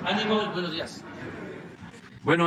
Ánimo y buenos días. Bueno,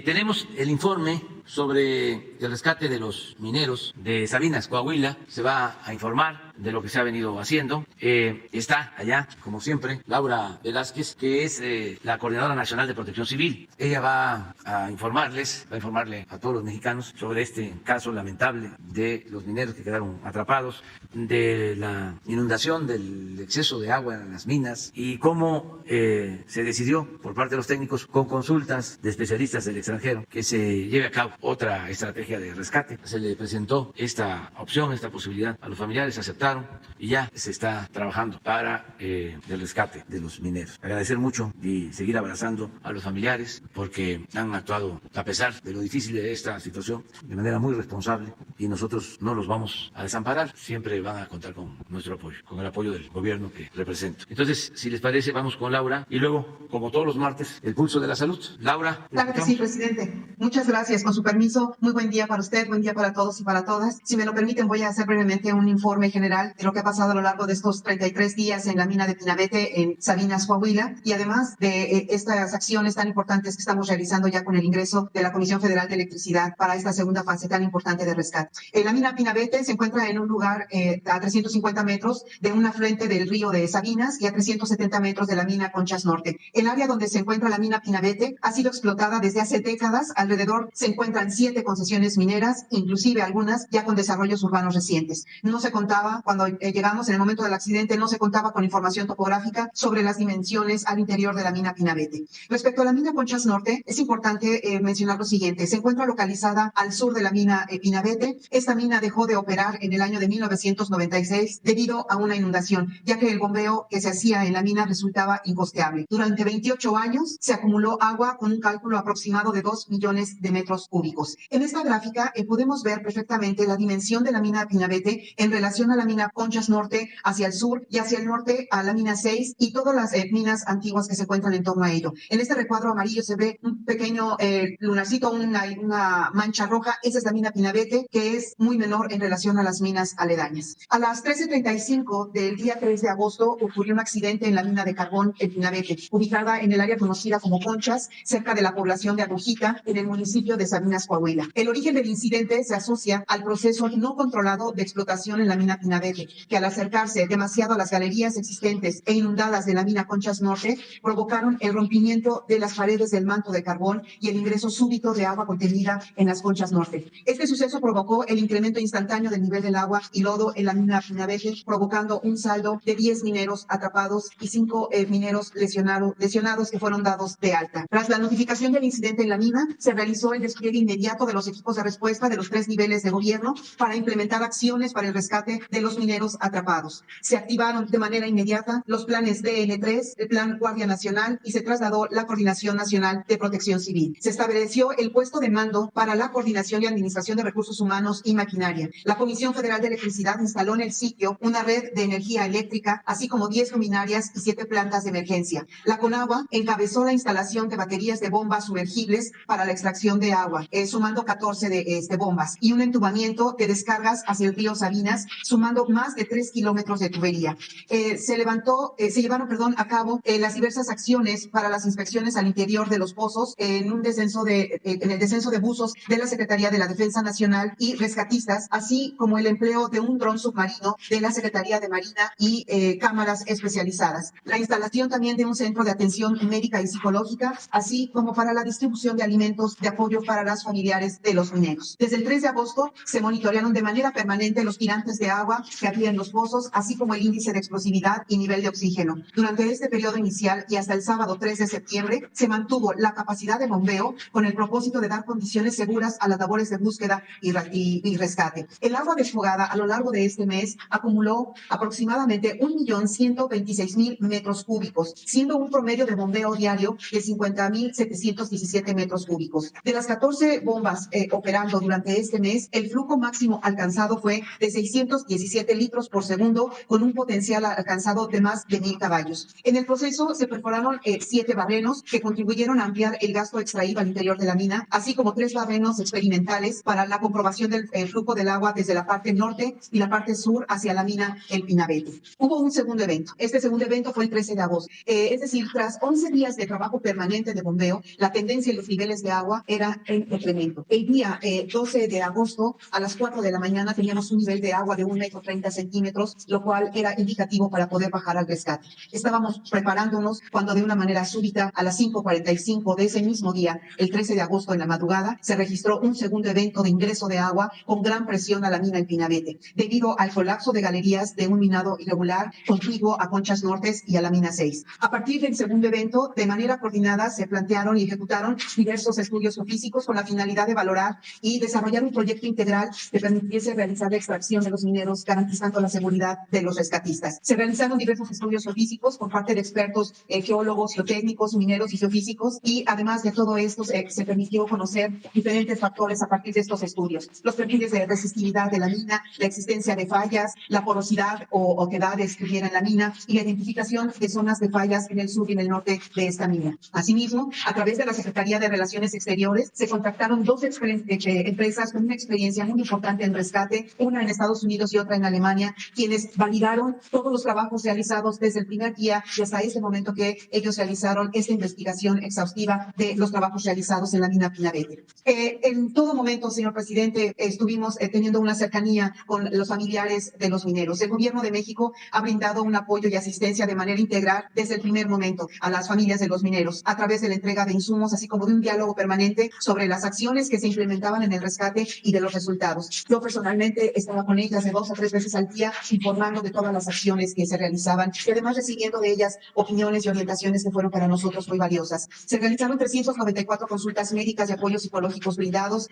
tenemos el informe sobre el rescate de los mineros de Sabinas, Coahuila. Se va a informar de lo que se ha venido haciendo. Está allá, como siempre, Laura Velázquez, que es la Coordinadora Nacional de Protección Civil. Ella va a informarle a todos los mexicanos sobre este caso lamentable de los mineros que quedaron atrapados, de la inundación, del exceso de agua en las minas y cómo se decidió por parte de los técnicos, con consultas de especialistas del extranjero, que se lleve a cabo otra estrategia de rescate. Se le presentó esta opción, esta posibilidad a los familiares, aceptaron y ya se está trabajando para el rescate de los mineros. Agradecer mucho y seguir abrazando a los familiares porque han actuado, a pesar de lo difícil de esta situación, de manera muy responsable, y nosotros no los vamos a desamparar. Siempre van a contar con nuestro apoyo, con el apoyo del gobierno que represento. Entonces, si les parece, vamos con Laura y luego, como todos los martes, el pulso de la salud. Laura. Claro que sí, presidente. Muchas gracias. Con su permiso, muy buen día para usted, buen día para todos y para todas. Si me lo permiten, voy a hacer brevemente un informe general de lo que ha pasado a lo largo de estos 33 días en la mina de Pinabete, en Sabinas, Coahuila, y además de estas acciones tan importantes que estamos realizando ya con el ingreso de la Comisión Federal de Electricidad para esta segunda fase tan importante de rescate. La mina Pinabete se encuentra en un lugar a 350 metros de un afluente del río de Sabinas y a 370 metros de la mina Conchas Norte. El área donde se encuentra la mina Pinabete ha sido explotada desde hace décadas. Alrededor se encuentran 7 concesiones mineras, inclusive algunas ya con desarrollos urbanos recientes. No se contaba, cuando llegamos en el momento del accidente, no se contaba con información topográfica sobre las dimensiones al interior de la mina Pinabete. Respecto a la mina Conchas Norte, es importante mencionar lo siguiente. Se encuentra localizada al sur de la mina Pinabete. Esta mina dejó de operar en el año de 1996 debido a una inundación, ya que el bombeo que se hacía en la mina resultaba incosteable. Durante 28 años se acumuló agua con un cálculo aproximado de 2 millones de metros cúbicos. En esta gráfica podemos ver perfectamente la dimensión de la mina Pinabete en relación a la mina Conchas Norte hacia el sur y hacia el norte a la mina 6 y todas las minas antiguas que se encuentran en torno a ello. En este recuadro amarillo se ve un pequeño lunarcito, una mancha roja. Esa es la mina Pinabete, que es muy menor en relación a las minas aledañas. A las 13:35 del día 3 de agosto ocurrió un accidente en la mina de carbón en Pinabete, ubicada en el área conocida como Conchas, cerca de la población de Agujita, en el municipio de Sabinas, Coahuila. El origen del incidente se asocia al proceso no controlado de explotación en la mina Pinabete, que al acercarse demasiado a las galerías existentes e inundadas de la mina Conchas Norte, provocaron el rompimiento de las paredes del manto de carbón y el ingreso súbito de agua contenida en las Conchas Norte. Este suceso provocó el incremento instantáneo del nivel del agua y lodo en la mina Pinabete, provocando un saldo de 10 mineros atrapados y 5 mineros lesionados que fueron dados de alta. Tras la notificación del incidente en la mina, se realizó el despliegue inmediato de los equipos de respuesta de los 3 niveles de gobierno para implementar acciones para el rescate de los mineros atrapados. Se activaron de manera inmediata los planes DN3, el Plan Guardia Nacional, y se trasladó la Coordinación Nacional de Protección Civil. Se estableció el puesto de mando para la coordinación y administración de recursos humanos y maquinaria. La Comisión Federal de Electricidad instaló en el sitio una red de energía eléctrica, así como 10 luminarias y 7 plantas de emergencia. La CONAGUA encabezó la instalación de baterías de bombas sumergibles para la extracción de agua, sumando 14 de bombas, y un entubamiento de descargas hacia el río Sabinas, sumando más de 3 kilómetros de tubería. Se llevaron a cabo las diversas acciones para las inspecciones al interior de los pozos en el descenso de buzos de la Secretaría de la Defensa Nacional y rescatistas, así como el empleo de un dron submarino de la Secretaría de Marina y cámaras especializadas. La instalación también de un centro de atención médica y psicológica, así como para la distribución de alimentos de apoyo para las familiares de los mineros. Desde el 3 de agosto se monitorearon de manera permanente los tirantes de agua que había en los pozos, así como el índice de explosividad y nivel de oxígeno. Durante este periodo inicial y hasta el sábado 3 de septiembre se mantuvo la capacidad de bombeo con el propósito de dar condiciones seguras a las labores de búsqueda y rescate. El agua desfogada a lo largo de este mes acumuló aproximadamente 1.126.000 metros cúbicos, siendo un promedio de bombeo diario de 50.717 metros cúbicos. De las 14 bombas operando durante este mes, el flujo máximo alcanzado fue de 617 litros por segundo, con un potencial alcanzado de más de 1,000 caballos. En el proceso se perforaron 7 barrenos que contribuyeron a ampliar el gasto extraído al interior de la mina, así como 3 barrenos experimentales para la comprobación del flujo del agua desde la parte norte y la parte sur hacia la mina El Pinabete. Hubo un segundo evento. Este segundo evento fue el 13 de agosto. Es decir, tras 11 días de trabajo permanente de bombeo, la tendencia en los niveles de agua era en incremento. El día 12 de agosto, a las 4 de la mañana, teníamos un nivel de agua de 1,30 m, lo cual era indicativo para poder bajar al rescate. Estábamos preparándonos cuando de una manera súbita, a las 5:45 de ese mismo día, el 13 de agosto en la madrugada, se registró un segundo evento de ingreso de agua con gran presión a la mina El Pinabete, debido al colapso de galerías de un minado irregular contiguo a Conchas Nortes y a la mina 6. A partir del segundo evento, de manera coordinada, se plantearon y ejecutaron diversos estudios geofísicos con la finalidad de valorar y desarrollar un proyecto integral que permitiese realizar la extracción de los mineros, garantizando la seguridad de los rescatistas. Se realizaron diversos estudios geofísicos por parte de expertos geólogos, geotécnicos, mineros y geofísicos, y además de todo esto se permitió conocer diferentes factores a partir de estos estudios: los perfiles de resistividad de la mina, la existencia de fallas, la porosidad o oquedades que hubiera en la mina y la identificación de zonas de fallas en el sur y en el norte de esta mina. Asimismo, a través de la Secretaría de Relaciones Exteriores, se contactaron 2 empresas con una experiencia muy importante en rescate, una en Estados Unidos y otra en Alemania, quienes validaron todos los trabajos realizados desde el primer día y hasta este momento que ellos realizaron esta investigación exhaustiva de los trabajos realizados en la mina Pinabete. En todo momento, señor presidente, estuvimos teniendo una cercanía con los familiares de los mineros. El gobierno de México ha brindado un apoyo y asistencia de manera integral desde el primer momento a las familias de los mineros, a través de la entrega de insumos, así como de un diálogo permanente sobre las acciones que se implementaban en el rescate y de los resultados. Yo personalmente estaba con ellas de 2 a 3 veces al día, informando de todas las acciones que se realizaban y además recibiendo de ellas opiniones y orientaciones que fueron para nosotros muy valiosas. Se realizaron 394 consultas médicas y apoyos psicológicos brindados,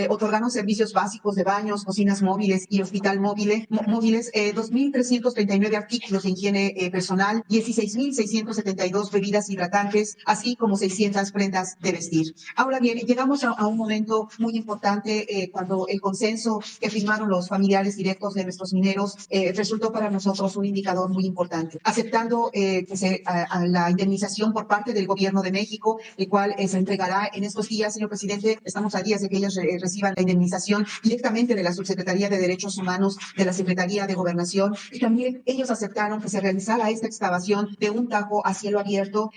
otorgaron servicios básicos de baños, cocinas móviles y hospital móviles, 2,339 artículos de higiene personal, 16,672 bebidas hidratantes, así como 600 prendas de vestir. Ahora bien, llegamos a un momento muy importante cuando el consenso que firmaron los familiares directos de nuestros mineros resultó para nosotros un indicador muy importante, aceptando la indemnización por parte del gobierno de México, el cual se entregará en estos días, señor presidente. Estamos a días de que ellos reciban la indemnización directamente de la Subsecretaría de Derechos Humanos, de la Secretaría de Gobernación, y también ellos aceptaron que se realizara esta excavación de un tajo a cielo abierto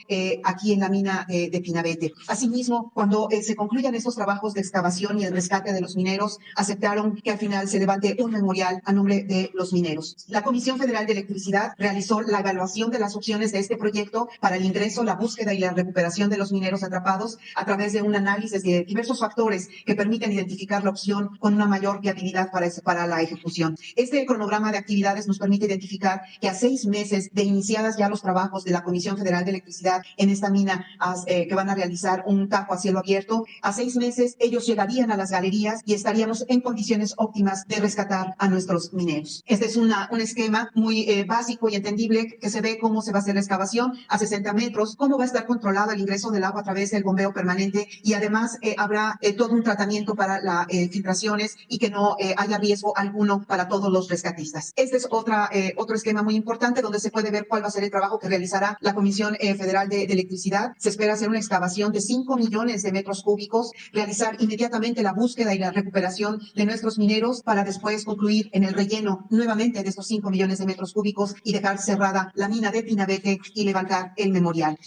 aquí en la mina de Pinabete. Asimismo, cuando se concluyan estos trabajos de excavación y el rescate de los mineros, aceptaron que al final se levante un memorial a nombre de los mineros. La Comisión Federal de Electricidad realizó la evaluación de las opciones de este proyecto para el ingreso, la búsqueda y la recuperación de los mineros atrapados a través de un análisis de diversos factores que permiten identificar la opción con una mayor viabilidad para la ejecución. Este cronograma de actividades nos permite identificar que a 6 meses de iniciadas ya los trabajos de la Comisión Federal de Electricidad en esta mina, que van a realizar un tajo a cielo abierto, a 6 meses ellos llegarían a las galerías y estaríamos en condiciones óptimas de rescatar a nuestros mineros. Este es un esquema muy básico y entendible que se ve cómo se va a hacer la excavación a 60 metros, cómo va a estar controlado el ingreso del agua a través del bombeo permanente, y además habrá todo un tratamiento para las filtraciones y que no haya riesgo alguno para todos los rescatistas. Este es otro esquema muy importante donde se puede ver cuál va a ser el trabajo que realizará la Comisión Federal de Electricidad. Se espera hacer una excavación de 5 millones de metros cúbicos, realizar inmediatamente la búsqueda y la recuperación de nuestros mineros para después concluir en el relleno nuevamente de estos 5 millones de metros cúbicos y dejar cerrada la mina de Pinabete y levantar el memorial.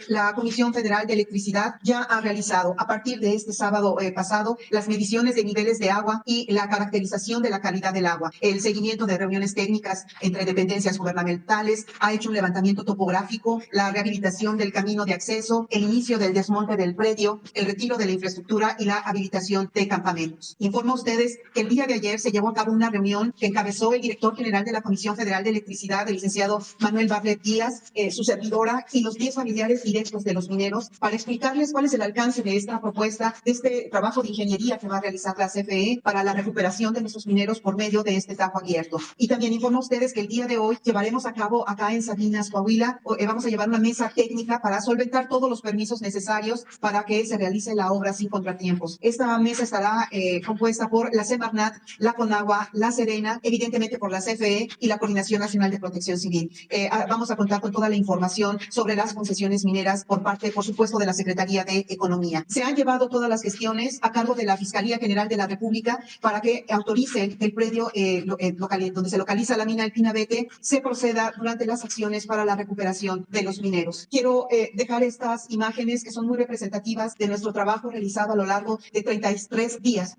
La Comisión Federal de Electricidad ya ha realizado a partir de este sábado pasado las mediciones de niveles de agua y la caracterización de la calidad del agua, el seguimiento de reuniones técnicas entre dependencias gubernamentales, ha hecho un levantamiento topográfico, la rehabilitación del camino de acceso, el inicio del desmonte del predio, el retiro de la infraestructura y la habilitación de campamentos. Informo a ustedes que el día de ayer se llevó a cabo una reunión que encabezó el director general de la Comisión Federal de Electricidad, el licenciado Manuel Barlet Díaz, su servidora y los 10 familiares directos de los mineros, para explicarles cuál es el alcance de esta propuesta, de este trabajo de ingeniería que va a realizar la CFE para la recuperación de nuestros mineros por medio de este tajo abierto. Y también informo a ustedes que el día de hoy llevaremos a cabo acá en Sabinas, Coahuila, vamos a llevar una mesa técnica para solventar todos los permisos necesarios para que se realice la obra sin contratiempos. Esta mesa estará compuesta por la Semarnat, la Conagua, la Serena, evidentemente Pinabete por la CFE y la Coordinación Nacional de Protección Civil. Vamos a contar con toda la información sobre las concesiones mineras por parte, por supuesto, de la Secretaría de Economía. Se han llevado todas las gestiones a cargo de la Fiscalía General de la República para que autoricen el predio donde se localiza la mina del Pinabete, se proceda durante las acciones para la recuperación de los mineros. Quiero dejar estas imágenes que son muy representativas de nuestro trabajo realizado a lo largo de 33 días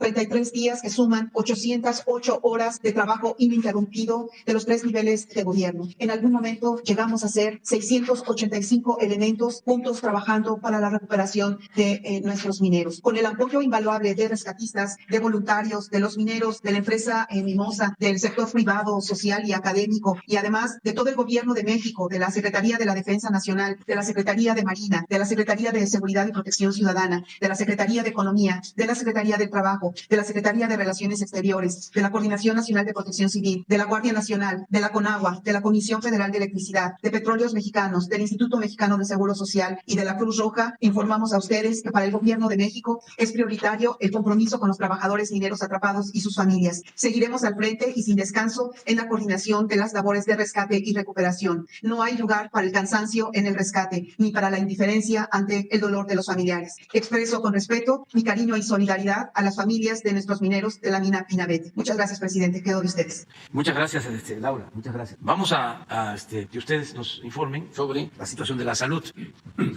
que suman 808 horas de trabajo ininterrumpido de los 3 niveles de gobierno. En algún momento llegamos a ser 685 elementos juntos trabajando para la recuperación de nuestros mineros. Con el apoyo invaluable de rescatistas, de voluntarios, de los mineros, de la empresa Mimosa, del sector privado, social y académico, y además de todo el gobierno de México, de la Secretaría de la Defensa Nacional, de la Secretaría de Marina, de la Secretaría de Seguridad y Protección Ciudadana, de la Secretaría de Economía, de la Secretaría del Trabajo, de la Secretaría de Relaciones Exteriores, de la Coordinación Nacional de Protección Civil, de la Guardia Nacional, de la CONAGUA, de la Comisión Federal de Electricidad, de Petróleos Mexicanos, del Instituto Mexicano de Seguro Social y de la Cruz Roja, informamos a ustedes que para el gobierno de México es prioritario el compromiso con los trabajadores mineros atrapados y sus familias. Seguiremos al frente y sin descanso en la coordinación de las labores de rescate y recuperación. No hay lugar para el cansancio en el rescate, ni para la indiferencia ante el dolor de los familiares. Expreso con respeto mi cariño y solidaridad a las familias de nuestros mineros de la mina Pinabete. Muchas gracias, presidente. Quedo de ustedes. Muchas gracias, Laura. Muchas gracias. Vamos a que ustedes nos informen sobre la situación de la salud.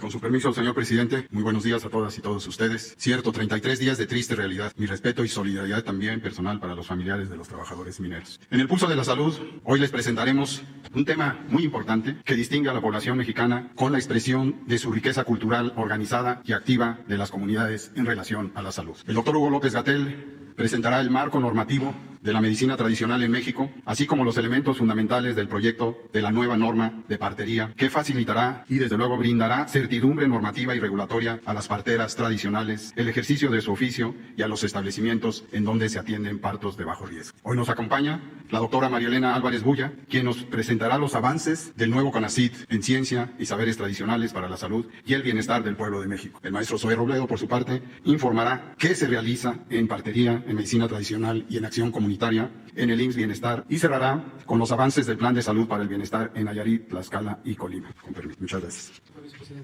Con su permiso, señor presidente, muy buenos días a todas y todos ustedes. Cierto, 33 días de triste realidad. Mi respeto y solidaridad también personal para los familiares de los trabajadores mineros. En el pulso de la salud, hoy les presentaremos un tema muy importante que distingue a la población mexicana con la expresión de su riqueza cultural organizada y activa de las comunidades en relación a la salud. El doctor Hugo López-Gatell presentará el marco normativo de la medicina tradicional en México, así como los elementos fundamentales del proyecto de la nueva norma de partería, que facilitará y desde luego brindará certidumbre normativa y regulatoria a las parteras tradicionales, el ejercicio de su oficio y a los establecimientos en donde se atienden partos de bajo riesgo. Hoy nos acompaña la doctora María Elena Álvarez Bulla, quien nos presentará los avances del nuevo CONACYT en ciencia y saberes tradicionales para la salud y el bienestar del pueblo de México. El maestro Zoé Robledo, por su parte, informará qué se realiza en partería, en medicina tradicional y en acción comunitaria en el IMSS Bienestar, y cerrará con los avances del Plan de Salud para el Bienestar en Nayarit, Tlaxcala y Colima. Con permiso. Muchas gracias.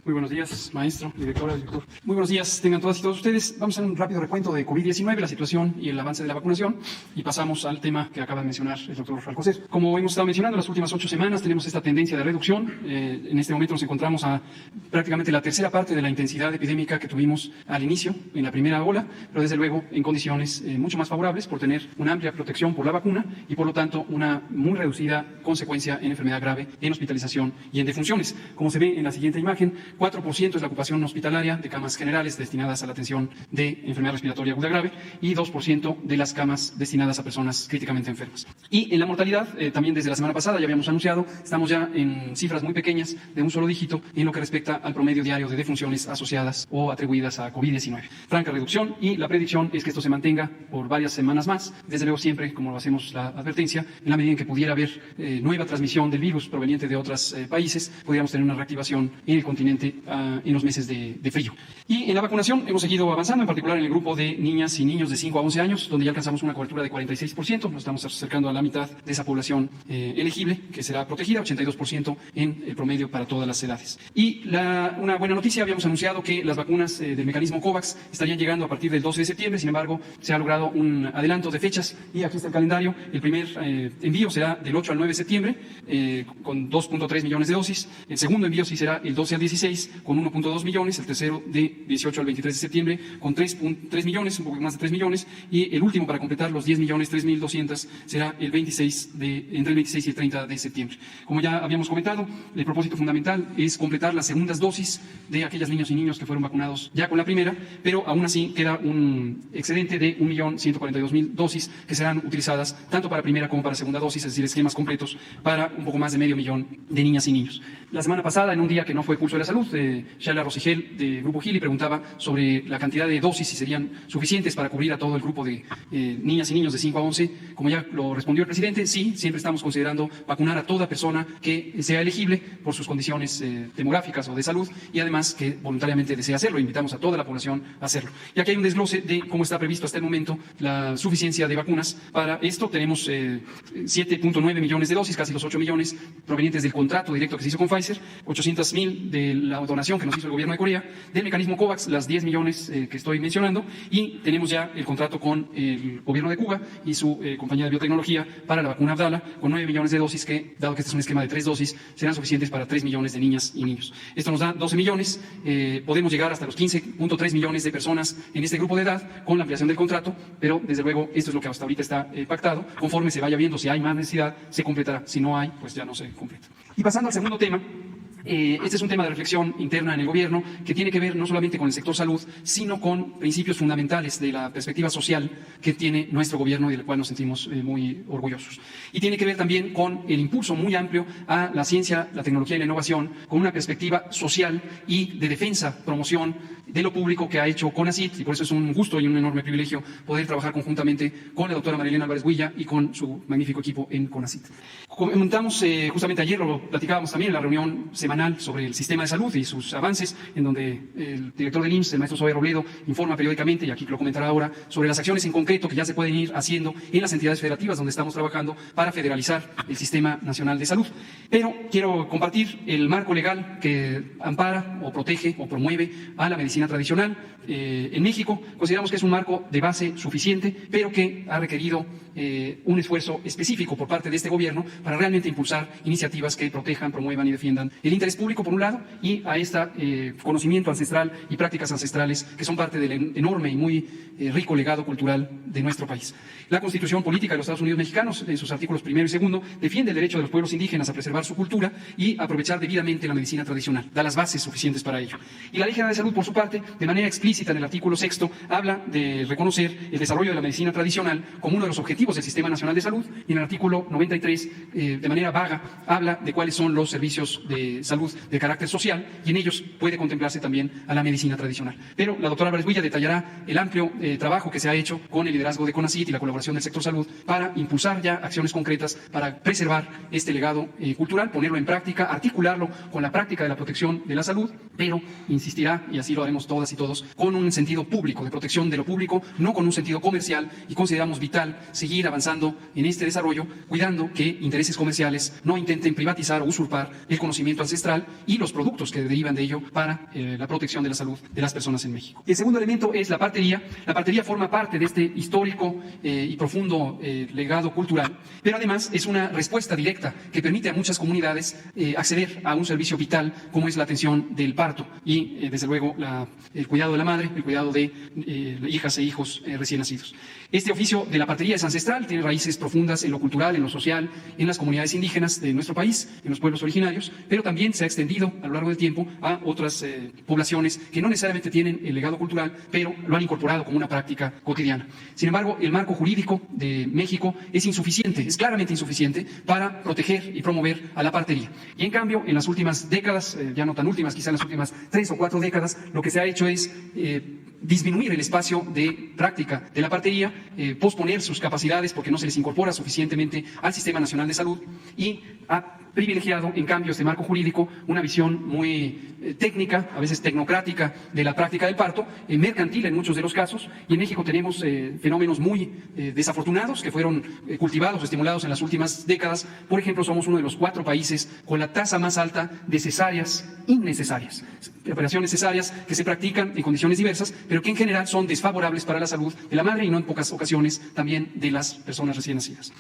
Muy buenos días, maestro, directora, director. Muy buenos días, tengan todas y todos ustedes. Vamos a hacer un rápido recuento de COVID-19, la situación y el avance de la vacunación, y pasamos al tema que acaba de mencionar el doctor Alcocer. Como hemos estado mencionando, las últimas 8 semanas tenemos esta tendencia de reducción. En este momento nos encontramos a prácticamente la tercera parte de la intensidad epidémica que tuvimos al inicio, en la primera ola, pero desde luego en condiciones mucho más favorables por tener una amplia protección por la vacuna y por lo tanto una muy reducida consecuencia en enfermedad grave, en hospitalización y en defunciones. Como se ve en la siguiente imagen, 4% es la ocupación hospitalaria de camas generales destinadas a la atención de enfermedad respiratoria aguda grave y 2% de las camas destinadas a personas críticamente enfermas. Y en la mortalidad, también desde la semana pasada ya habíamos anunciado, estamos ya en cifras muy pequeñas de un solo dígito en lo que respecta al promedio diario de defunciones asociadas o atribuidas a COVID-19. Franca reducción, y la predicción es que esto se mantenga por varias semanas más, desde luego siempre, como lo hacemos la advertencia, en la medida en que pudiera haber nueva transmisión del virus proveniente de otros países, pudiéramos tener una reactivación en el continente en los meses de frío. Y en la vacunación hemos seguido avanzando, en particular en el grupo de niñas y niños de 5 a 11 años, donde ya alcanzamos una cobertura de 46%, nos estamos acercando a la mitad de esa población elegible, que será protegida, 82% en el promedio para todas las edades. Y una buena noticia, habíamos anunciado que las vacunas del mecanismo COVAX estarían llegando a partir del 12 de septiembre, sin embargo, se ha logrado un adelanto de fechas y aquí está el calendario. El primer envío será del 8 al 9 de septiembre con 2.3 millones de dosis, el segundo envío sí será el 12 al 16 con 1.2 millones, el tercero de 18 al 23 de septiembre con 3 millones, un poco más de 3 millones, y el último para completar los 10 millones, 3.200 será el entre el 26 y el 30 de septiembre. Como ya habíamos comentado, el propósito fundamental es completar las segundas dosis de aquellas niños y niños que fueron vacunados ya con la primera, pero aún así queda un excedente de 1.142.000 dosis que serán utilizadas tanto para primera como para segunda dosis, es decir, esquemas completos para un poco más de 500.000 de niñas y niños. La semana pasada, en un día que no fue Pulso de la Salud, Shaila Rosigel de Grupo Gili preguntaba sobre la cantidad de dosis, si serían suficientes para cubrir a todo el grupo de niñas y niños de 5 a 11. Como ya lo respondió el presidente, sí, siempre estamos considerando vacunar a toda persona que sea elegible por sus condiciones demográficas o de salud y además que voluntariamente desea hacerlo. Invitamos a toda la población a hacerlo. Y aquí hay un desglose de cómo está previsto hasta el momento momento la suficiencia de vacunas. Para esto tenemos 7.9 millones de dosis, casi los 8 millones provenientes del contrato directo que se hizo con Pfizer, 800,000 de la donación que nos hizo el gobierno de Corea, del mecanismo COVAX, las 10 millones que estoy mencionando, y tenemos ya el contrato con el gobierno de Cuba y su compañía de biotecnología para la vacuna Abdala, con 9 millones de dosis que, dado que este es un esquema de 3 dosis, serán suficientes para 3 millones de niñas y niños. Esto nos da 12 millones, podemos llegar hasta los 15.3 millones de personas en este grupo de edad con la ampliación del contrato, pero desde luego esto es lo que hasta ahorita está pactado. Conforme se vaya viendo si hay más necesidad, se completará. Si no hay, pues ya no se completa. Y pasando al segundo tema, este es un tema de reflexión interna en el gobierno que tiene que ver no solamente con el sector salud, sino con principios fundamentales de la perspectiva social que tiene nuestro gobierno y del cual nos sentimos muy orgullosos. Y tiene que ver también con el impulso muy amplio a la ciencia, la tecnología y la innovación, con una perspectiva social y de defensa, promoción de lo público que ha hecho CONACYT, y por eso es un gusto y un enorme privilegio poder trabajar conjuntamente con la doctora Marilena Álvarez Huilla y con su magnífico equipo en CONACYT. Comentamos justamente ayer, lo platicábamos también en la reunión semanal sobre el sistema de salud y sus avances, en donde el director del IMSS, el maestro Zoe Robledo, informa periódicamente, y aquí lo comentará ahora, sobre las acciones en concreto que ya se pueden ir haciendo en las entidades federativas donde estamos trabajando para federalizar el Sistema Nacional de Salud. Pero quiero compartir el marco legal que ampara o protege o promueve a la medicina tradicional en México. Consideramos que es un marco de base suficiente, pero que ha requerido un esfuerzo específico por parte de este gobierno para realmente impulsar iniciativas que protejan, promuevan y defiendan el interés público por un lado y a este conocimiento ancestral y prácticas ancestrales que son parte del enorme y muy rico legado cultural de nuestro país. La Constitución Política de los Estados Unidos Mexicanos, en sus artículos 1 y 2, defiende el derecho de los pueblos indígenas a preservar su cultura y aprovechar debidamente la medicina tradicional, da las bases suficientes para ello. Y la Ley General de Salud, por su parte, de manera explícita en el artículo 6, habla de reconocer el desarrollo de la medicina tradicional como uno de los objetivos del Sistema Nacional de Salud, y en el artículo 93, de manera vaga, habla de cuáles son los servicios de salud de carácter social, y en ellos puede contemplarse también a la medicina tradicional. Pero la doctora Álvarez Huilla detallará el amplio trabajo que se ha hecho con el liderazgo de CONACYT y la colaboración del sector salud para impulsar ya acciones concretas para preservar este legado cultural, ponerlo en práctica, articularlo con la práctica de la protección de la salud, pero insistirá, y así lo haremos todas y todos, con un sentido público, de protección de lo público, no con un sentido comercial, y consideramos vital seguir avanzando en este desarrollo, cuidando que intereses comerciales no intenten privatizar o usurpar el conocimiento ancestral y los productos que derivan de ello para la protección de la salud de las personas en México. El segundo elemento es la partería. La partería forma parte de este histórico y profundo legado cultural, pero además es una respuesta directa que permite a muchas comunidades acceder a un servicio vital como es la atención del parto y, desde luego, el cuidado de la madre, el cuidado de hijas e hijos recién nacidos. Este oficio de la partería es ancestral, tiene raíces profundas en lo cultural, en lo social, en las comunidades indígenas de nuestro país, en los pueblos originarios, pero también se ha extendido a lo largo del tiempo a otras poblaciones que no necesariamente tienen el legado cultural, pero lo han incorporado como una práctica cotidiana. Sin embargo, el marco jurídico de México es insuficiente, es claramente insuficiente para proteger y promover a la partería. Y en cambio, en las últimas décadas, ya no tan últimas, quizá en las últimas 3 o 4 décadas, lo que se ha hecho es disminuir el espacio de práctica de la partería, posponer sus capacidades porque no se les incorpora suficientemente al Sistema Nacional de Salud, y ha privilegiado, en cambio, este marco jurídico una visión muy técnica, a veces tecnocrática, de la práctica del parto, mercantil en muchos de los casos, y en México tenemos fenómenos muy desafortunados que fueron cultivados o estimulados en las últimas décadas. Por ejemplo, somos uno de los 4 países con la tasa más alta de cesáreas innecesarias, operaciones cesáreas que se practican en condiciones diversas, pero que en general son desfavorables para la salud de la madre y no en pocas ocasiones también de las personas recién nacidas.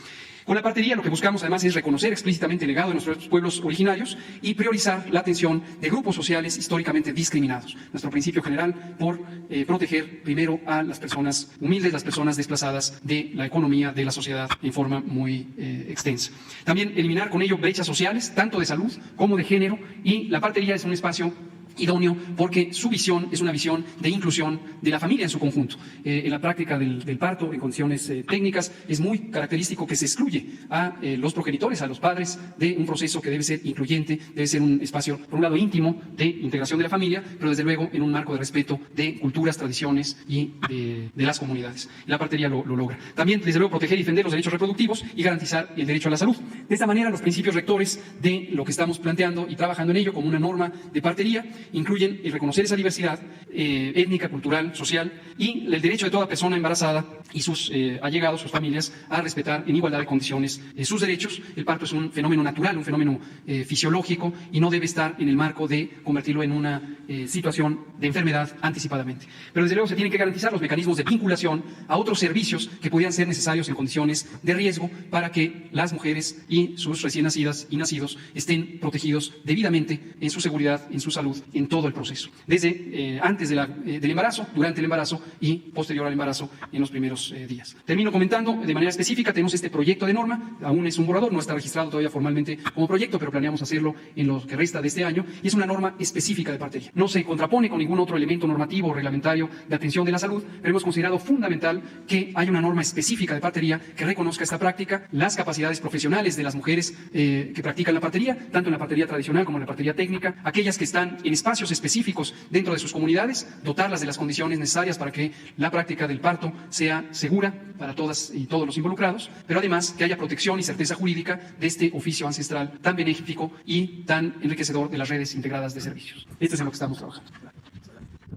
Con la partería lo que buscamos además es reconocer explícitamente el legado de nuestros pueblos originarios y priorizar la atención de grupos sociales históricamente discriminados. Nuestro principio general por proteger primero a las personas humildes, las personas desplazadas de la economía, de la sociedad en forma muy extensa. También eliminar con ello brechas sociales, tanto de salud como de género, y la partería es un espacio idóneo porque su visión es una visión de inclusión de la familia en su conjunto. En la práctica del parto, en condiciones técnicas, es muy característico que se excluye a los progenitores, a los padres, de un proceso que debe ser incluyente, debe ser un espacio, por un lado, íntimo de integración de la familia, pero desde luego en un marco de respeto de culturas, tradiciones y de las comunidades. La partería lo logra. También, desde luego, proteger y defender los derechos reproductivos y garantizar el derecho a la salud. De esta manera, los principios rectores de lo que estamos planteando y trabajando en ello como una norma de partería incluyen el reconocer esa diversidad étnica, cultural, social y el derecho de toda persona embarazada y sus allegados, sus familias, a respetar en igualdad de condiciones sus derechos. El parto es un fenómeno natural, un fenómeno fisiológico y no debe estar en el marco de convertirlo en una situación de enfermedad anticipadamente. Pero desde luego se tienen que garantizar los mecanismos de vinculación a otros servicios que pudieran ser necesarios en condiciones de riesgo para que las mujeres y sus recién nacidas y nacidos estén protegidos debidamente en su seguridad, en su salud, en todo el proceso. Desde antes del embarazo, durante el embarazo y posterior al embarazo en los primeros días. Termino comentando de manera específica, tenemos este proyecto de norma, aún es un borrador, no está registrado todavía formalmente como proyecto, pero planeamos hacerlo en lo que resta de este año, y es una norma específica de partería. No se contrapone con ningún otro elemento normativo o reglamentario de atención de la salud, pero hemos considerado fundamental que haya una norma específica de partería que reconozca esta práctica, las capacidades profesionales de las mujeres que practican la partería, tanto en la partería tradicional como en la partería técnica, aquellas que están en espacios específicos dentro de sus comunidades, dotarlas de las condiciones necesarias para que la práctica del parto sea segura para todas y todos los involucrados, pero además que haya protección y certeza jurídica de este oficio ancestral tan benéfico y tan enriquecedor de las redes integradas de servicios. Este es en lo que estamos trabajando.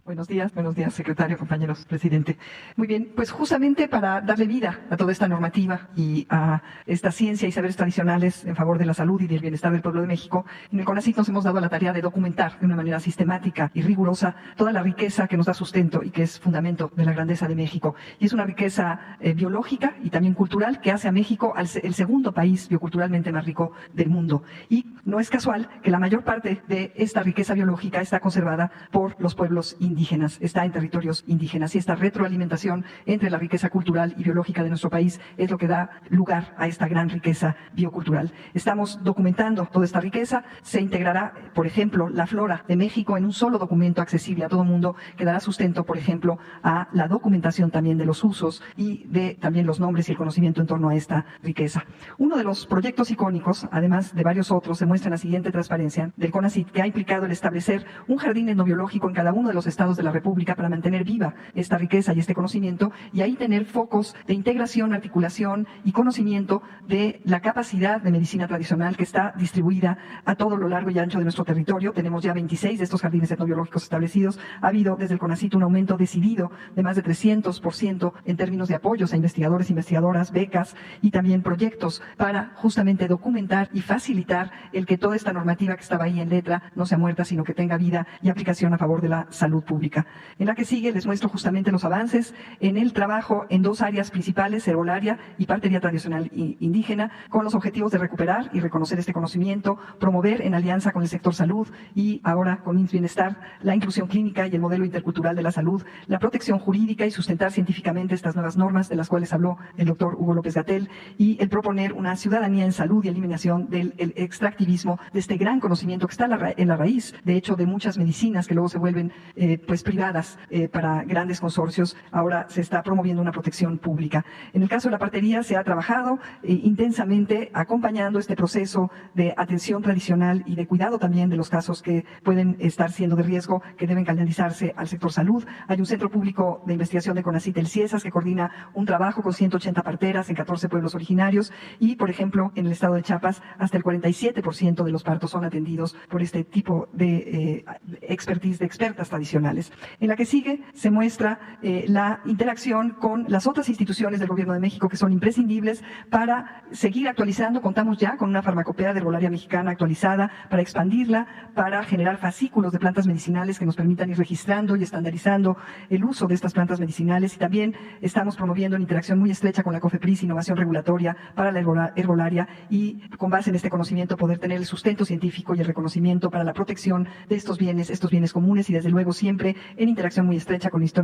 Buenos días, secretario, compañeros, presidente. Muy bien, pues justamente para darle vida a toda esta normativa y a esta ciencia y saberes tradicionales en favor de la salud y del bienestar del pueblo de México, en el CONACYT nos hemos dado a la tarea de documentar de una manera sistemática y rigurosa toda la riqueza que nos da sustento y que es fundamento de la grandeza de México. Y es una riqueza biológica y también cultural que hace a México el segundo país bioculturalmente más rico del mundo. Y no es casual que la mayor parte de esta riqueza biológica está conservada por los pueblos indígenas, está en territorios indígenas, y esta retroalimentación entre la riqueza cultural y biológica de nuestro país es lo que da lugar a esta gran riqueza biocultural. Estamos documentando toda esta riqueza, se integrará, por ejemplo, la flora de México en un solo documento accesible a todo mundo, que dará sustento, por ejemplo, a la documentación también de los usos y de también los nombres y el conocimiento en torno a esta riqueza. Uno de los proyectos icónicos, además de varios otros, se muestra en la siguiente transparencia del CONACYT, que ha implicado el establecer un jardín etnobiológico en cada uno de los estados de la República para mantener viva esta riqueza y este conocimiento, y ahí tener focos de integración, articulación y conocimiento de la capacidad de medicina tradicional que está distribuida a todo lo largo y ancho de nuestro territorio. Tenemos ya 26 de estos jardines etnobiológicos establecidos. Ha habido desde el CONACYT un aumento decidido de más de 300% en términos de apoyos a investigadores, investigadoras, becas y también proyectos para justamente documentar y facilitar el que toda esta normativa que estaba ahí en letra no sea muerta, sino que tenga vida y aplicación a favor de la salud pública. En la que sigue les muestro justamente los avances en el trabajo en dos áreas principales, herbolaria y partería tradicional indígena, con los objetivos de recuperar y reconocer este conocimiento, promover en alianza con el sector salud y ahora con IMSS Bienestar la inclusión clínica y el modelo intercultural de la salud, la protección jurídica y sustentar científicamente estas nuevas normas de las cuales habló el doctor Hugo López-Gatell, y el proponer una ciudadanía en salud y eliminación del extractivismo de este gran conocimiento que está en la raíz, de hecho, de muchas medicinas que luego se vuelven privadas para grandes consorcios. Ahora se está promoviendo una protección pública. En el caso de la partería se ha trabajado intensamente acompañando este proceso de atención tradicional y de cuidado también de los casos que pueden estar siendo de riesgo, que deben canalizarse al sector salud. Hay un centro público de investigación de CONACYT, el CIESAS, que coordina un trabajo con 180 parteras en 14 pueblos originarios, y, por ejemplo, en el estado de Chiapas, hasta el 47% de los partos son atendidos por este tipo de expertise de expertas tradicionales. En la que sigue se muestra la interacción con las otras instituciones del Gobierno de México que son imprescindibles para seguir actualizando. Contamos ya con una farmacopea de herbolaria mexicana actualizada para expandirla, para generar fascículos de plantas medicinales que nos permitan ir registrando y estandarizando el uso de estas plantas medicinales, y también estamos promoviendo en interacción muy estrecha con la COFEPRIS innovación regulatoria para la herbolaria, y con base en este conocimiento poder tener el sustento científico y el reconocimiento para la protección de estos bienes comunes, y desde luego siempre en interacción muy estrecha con el Instituto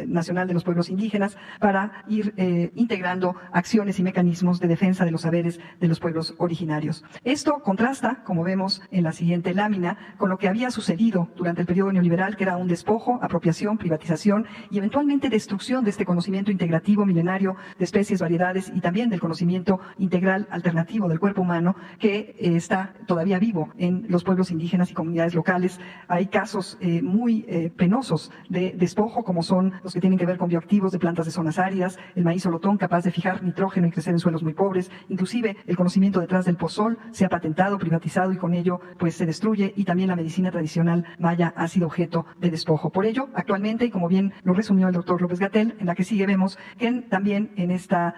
Nacional de los Pueblos Indígenas para ir integrando acciones y mecanismos de defensa de los saberes de los pueblos originarios. Esto contrasta, como vemos en la siguiente lámina, con lo que había sucedido durante el periodo neoliberal, que era un despojo, apropiación, privatización y eventualmente destrucción de este conocimiento integrativo milenario de especies, variedades y también del conocimiento integral alternativo del cuerpo humano, que está está todavía vivo en los pueblos indígenas y comunidades locales. Hay casos muy penosos de despojo, como son los que tienen que ver con bioactivos de plantas de zonas áridas, el maíz olotón capaz de fijar nitrógeno y crecer en suelos muy pobres, inclusive el conocimiento detrás del pozol se ha patentado, privatizado y con ello pues se destruye, y también la medicina tradicional maya ha sido objeto de despojo. Por ello, actualmente, y como bien lo resumió el doctor López-Gatell, en la que sigue vemos que también en esta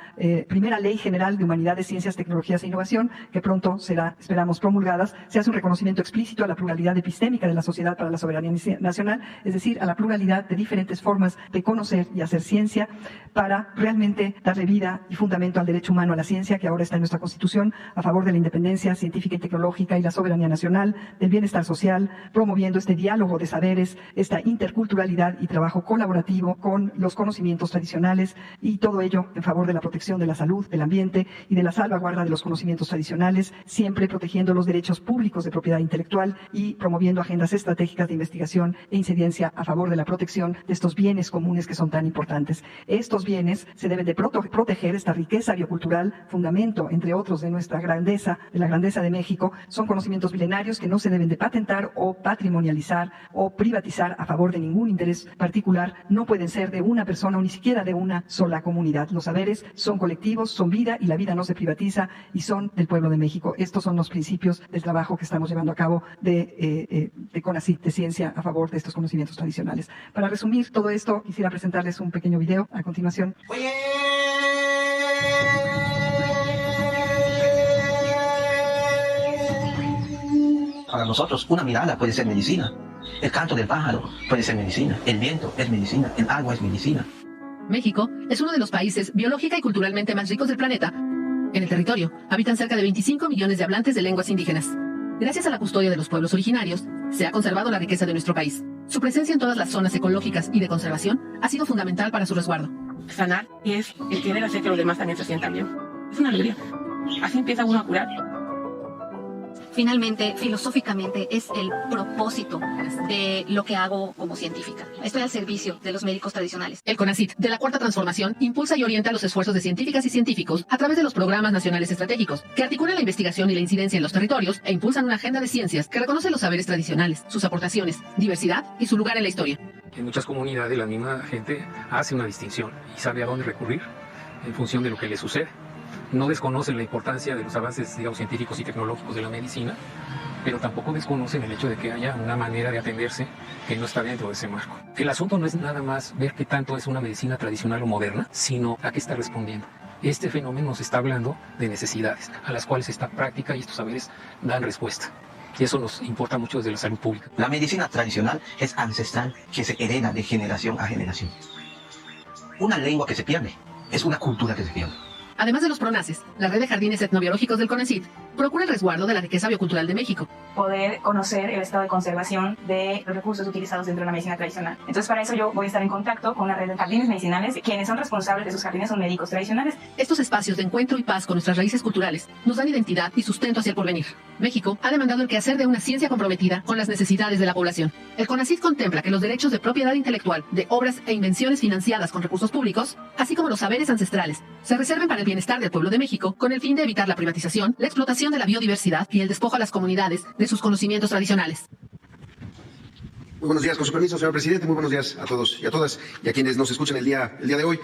primera Ley General de Humanidades, Ciencias, Tecnologías e Innovación, que pronto será, esperamos, promulgadas, se hace un reconocimiento explícito a la pluralidad epistémica de la sociedad para la soberanía nacional, es decir, a la pluralidad de diferentes formas de conocer y hacer ciencia, para realmente darle vida y fundamento al derecho humano a la ciencia, que ahora está en nuestra Constitución, a favor de la independencia científica y tecnológica y la soberanía nacional, del bienestar social, promoviendo este diálogo de saberes, esta interculturalidad y trabajo colaborativo con los conocimientos tradicionales, y todo ello en favor de la protección de la salud, del ambiente y de la salvaguarda de los conocimientos tradicionales, siempre protegiendo los derechos públicos de propiedad intelectual y promoviendo agendas estratégicas de investigación e incidencia a favor de la protección de estos bienes comunes que son tan importantes. Estos bienes se deben de proteger, esta riqueza biocultural, fundamento, entre otros, de nuestra grandeza, de la grandeza de México, son conocimientos milenarios que no se deben de patentar o patrimonializar o privatizar a favor de ningún interés particular, no pueden ser de una persona o ni siquiera de una sola comunidad. Los saberes son colectivos, son vida, y la vida no se privatiza, y son del pueblo de México. Estos son los principios del trabajo que estamos llevando a cabo de CONACYT, de ciencia a favor de estos conocimientos tradicionales. Para resumir todo esto, quisiera presentarles un pequeño video a continuación. Para nosotros, una mirada puede ser medicina. El canto del pájaro puede ser medicina. El viento es medicina. El agua es medicina. México es uno de los países biológica y culturalmente más ricos del planeta. En el territorio habitan cerca de 25 millones de hablantes de lenguas indígenas. Gracias a la custodia de los pueblos originarios, se ha conservado la riqueza de nuestro país. Su presencia en todas las zonas ecológicas y de conservación ha sido fundamental para su resguardo. Sanar es el querer hacer que los demás también se sientan bien. Es una alegría. Así empieza uno a curar. Finalmente, filosóficamente, es el propósito de lo que hago como científica. Estoy al servicio de los médicos tradicionales. El CONACYT, de la Cuarta Transformación, impulsa y orienta los esfuerzos de científicas y científicos a través de los programas nacionales estratégicos, que articulan la investigación y la incidencia en los territorios e impulsan una agenda de ciencias que reconoce los saberes tradicionales, sus aportaciones, diversidad y su lugar en la historia. En muchas comunidades la misma gente hace una distinción y sabe a dónde recurrir en función de lo que le sucede. No desconocen la importancia de los avances, digamos, científicos y tecnológicos de la medicina, pero tampoco desconocen el hecho de que haya una manera de atenderse que no está dentro de ese marco. El asunto no es nada más ver qué tanto es una medicina tradicional o moderna, sino a qué está respondiendo. Este fenómeno nos está hablando de necesidades, a las cuales esta práctica y estos saberes dan respuesta. Y eso nos importa mucho desde la salud pública. La medicina tradicional es ancestral, que se hereda de generación a generación. Una lengua que se pierde es una cultura que se pierde. Además de los PRONACES, la red de jardines etnobiológicos del CONACYT procura el resguardo de la riqueza biocultural de México. Poder conocer el estado de conservación de los recursos utilizados dentro de la medicina tradicional. Entonces, para eso yo voy a estar en contacto con una red de jardines medicinales. Quienes son responsables de sus jardines son médicos tradicionales. Estos espacios de encuentro y paz con nuestras raíces culturales nos dan identidad y sustento hacia el porvenir. México ha demandado el quehacer de una ciencia comprometida con las necesidades de la población. El CONACYT contempla que los derechos de propiedad intelectual de obras e invenciones financiadas con recursos públicos, así como los saberes ancestrales, se reserven para el bienestar del pueblo de México, con el fin de evitar la privatización, la explotación de la biodiversidad y el despojo a las comunidades de sus conocimientos tradicionales. Muy buenos días, con su permiso, señor presidente. Muy buenos días a todos y a todas y a quienes nos escuchan el día de hoy.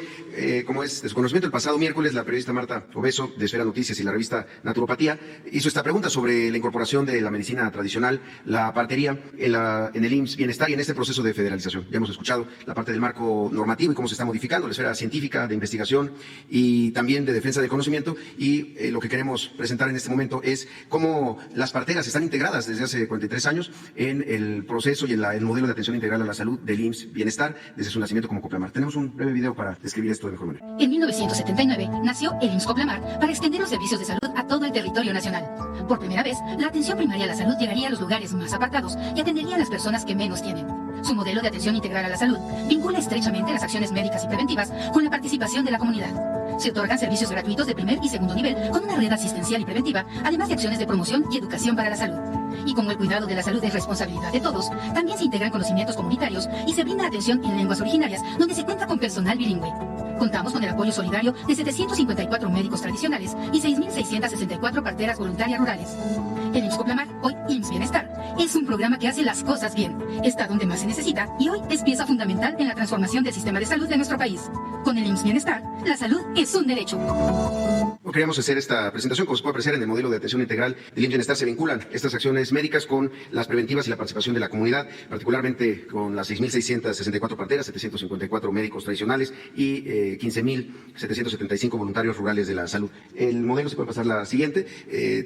Como es de su conocimiento, el pasado miércoles la periodista Marta Obeso, de Esfera Noticias y la revista Naturopatía, hizo esta pregunta sobre la incorporación de la medicina tradicional, la partería, en el IMSS Bienestar y en este proceso de federalización. Ya hemos escuchado la parte del marco normativo y cómo se está modificando, la esfera científica, de investigación y también de defensa del conocimiento. Y lo que queremos presentar en este momento es cómo las parteras están integradas desde hace 43 años en el proceso y en el modelo de atención integral a la salud del IMSS Bienestar desde su nacimiento como Coplamar. Tenemos un breve video para describir esto de mejor manera. En 1979 nació el IMSS Coplamar para extender los servicios de salud a todo el territorio nacional. Por primera vez, la atención primaria a la salud llegaría a los lugares más apartados y atendería a las personas que menos tienen. Su modelo de atención integral a la salud vincula estrechamente las acciones médicas y preventivas con la participación de la comunidad. Se otorgan servicios gratuitos de primer y segundo nivel con una red asistencial y preventiva, además de acciones de promoción y educación para la salud. Y como el cuidado de la salud es responsabilidad de todos, también se integran conocimientos comunitarios y se brinda atención en lenguas originarias, donde se cuenta con personal bilingüe. Contamos con el apoyo solidario de 754 médicos tradicionales y 6.664 parteras voluntarias rurales. El IMSS Coplamar, hoy IMSS Bienestar, es un programa que hace las cosas bien, está donde más se necesita y hoy es pieza fundamental en la transformación del sistema de salud de nuestro país. Con el IMSS Bienestar, la salud es un derecho. Queríamos hacer esta presentación. Como se puede apreciar en el modelo de atención integral del IMSS Bienestar, se vinculan estas acciones médicas con las preventivas y la participación de la comunidad, particularmente con las 6.664 parteras, 754 médicos tradicionales y 15.775 voluntarios rurales de la salud. El modelo, se puede pasar la siguiente,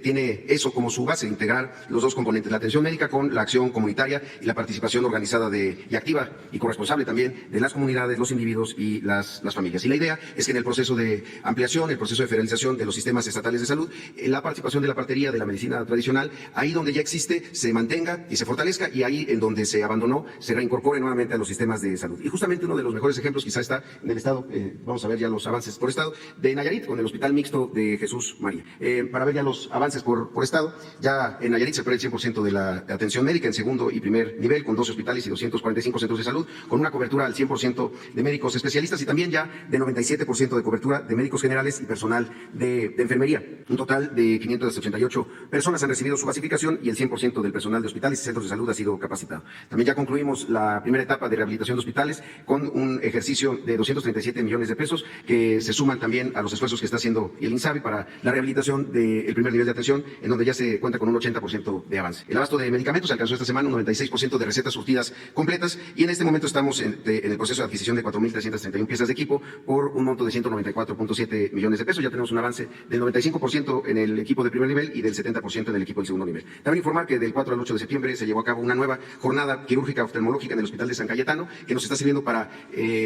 tiene eso como su base, integrar los dos componentes, la atención médica con la acción comunitaria y la participación organizada y activa y corresponsable también de las comunidades, los individuos y las familias. Y la idea es que en el proceso de ampliación, el proceso de federalización de los sistemas estatales de salud, la participación de la partería, de la medicina tradicional, ahí donde ya existe, se mantenga y se fortalezca, y ahí en donde se abandonó, se reincorpore nuevamente a los sistemas de salud. Y justamente uno de los mejores ejemplos quizá está en el estado, vamos a ver ya los avances por estado, de Nayarit, con el Hospital Mixto de Jesús María. Para ver ya los avances por estado, ya en Nayarit se prevé el 100% de la atención médica en segundo y primer nivel, con 12 hospitales y 245 centros de salud, con una cobertura al 100% de médicos especialistas y también ya de 97% de cobertura de médicos generales y personal de enfermería. Un total de 588 personas han recibido su basificación y el 100% del personal de hospitales y centros de salud ha sido capacitado. También ya concluimos la primera etapa de rehabilitación de hospitales con un ejercicio de 237 millones de pesos que se suman también a los esfuerzos que está haciendo el INSABI para la rehabilitación del primer nivel de atención, en donde ya se cuenta con un 80% de avance. El abasto de medicamentos alcanzó esta semana un 96% de recetas surtidas completas y en este momento estamos en el proceso de adquisición de 4.331 piezas de equipo por un monto de 194.7 millones de pesos. Ya tenemos un avance del 95% en el equipo de primer nivel y del 70% en el equipo del segundo nivel. También informar que del 4 al 8 de septiembre se llevó a cabo una nueva jornada quirúrgica oftalmológica en el Hospital de San Cayetano, que nos está sirviendo para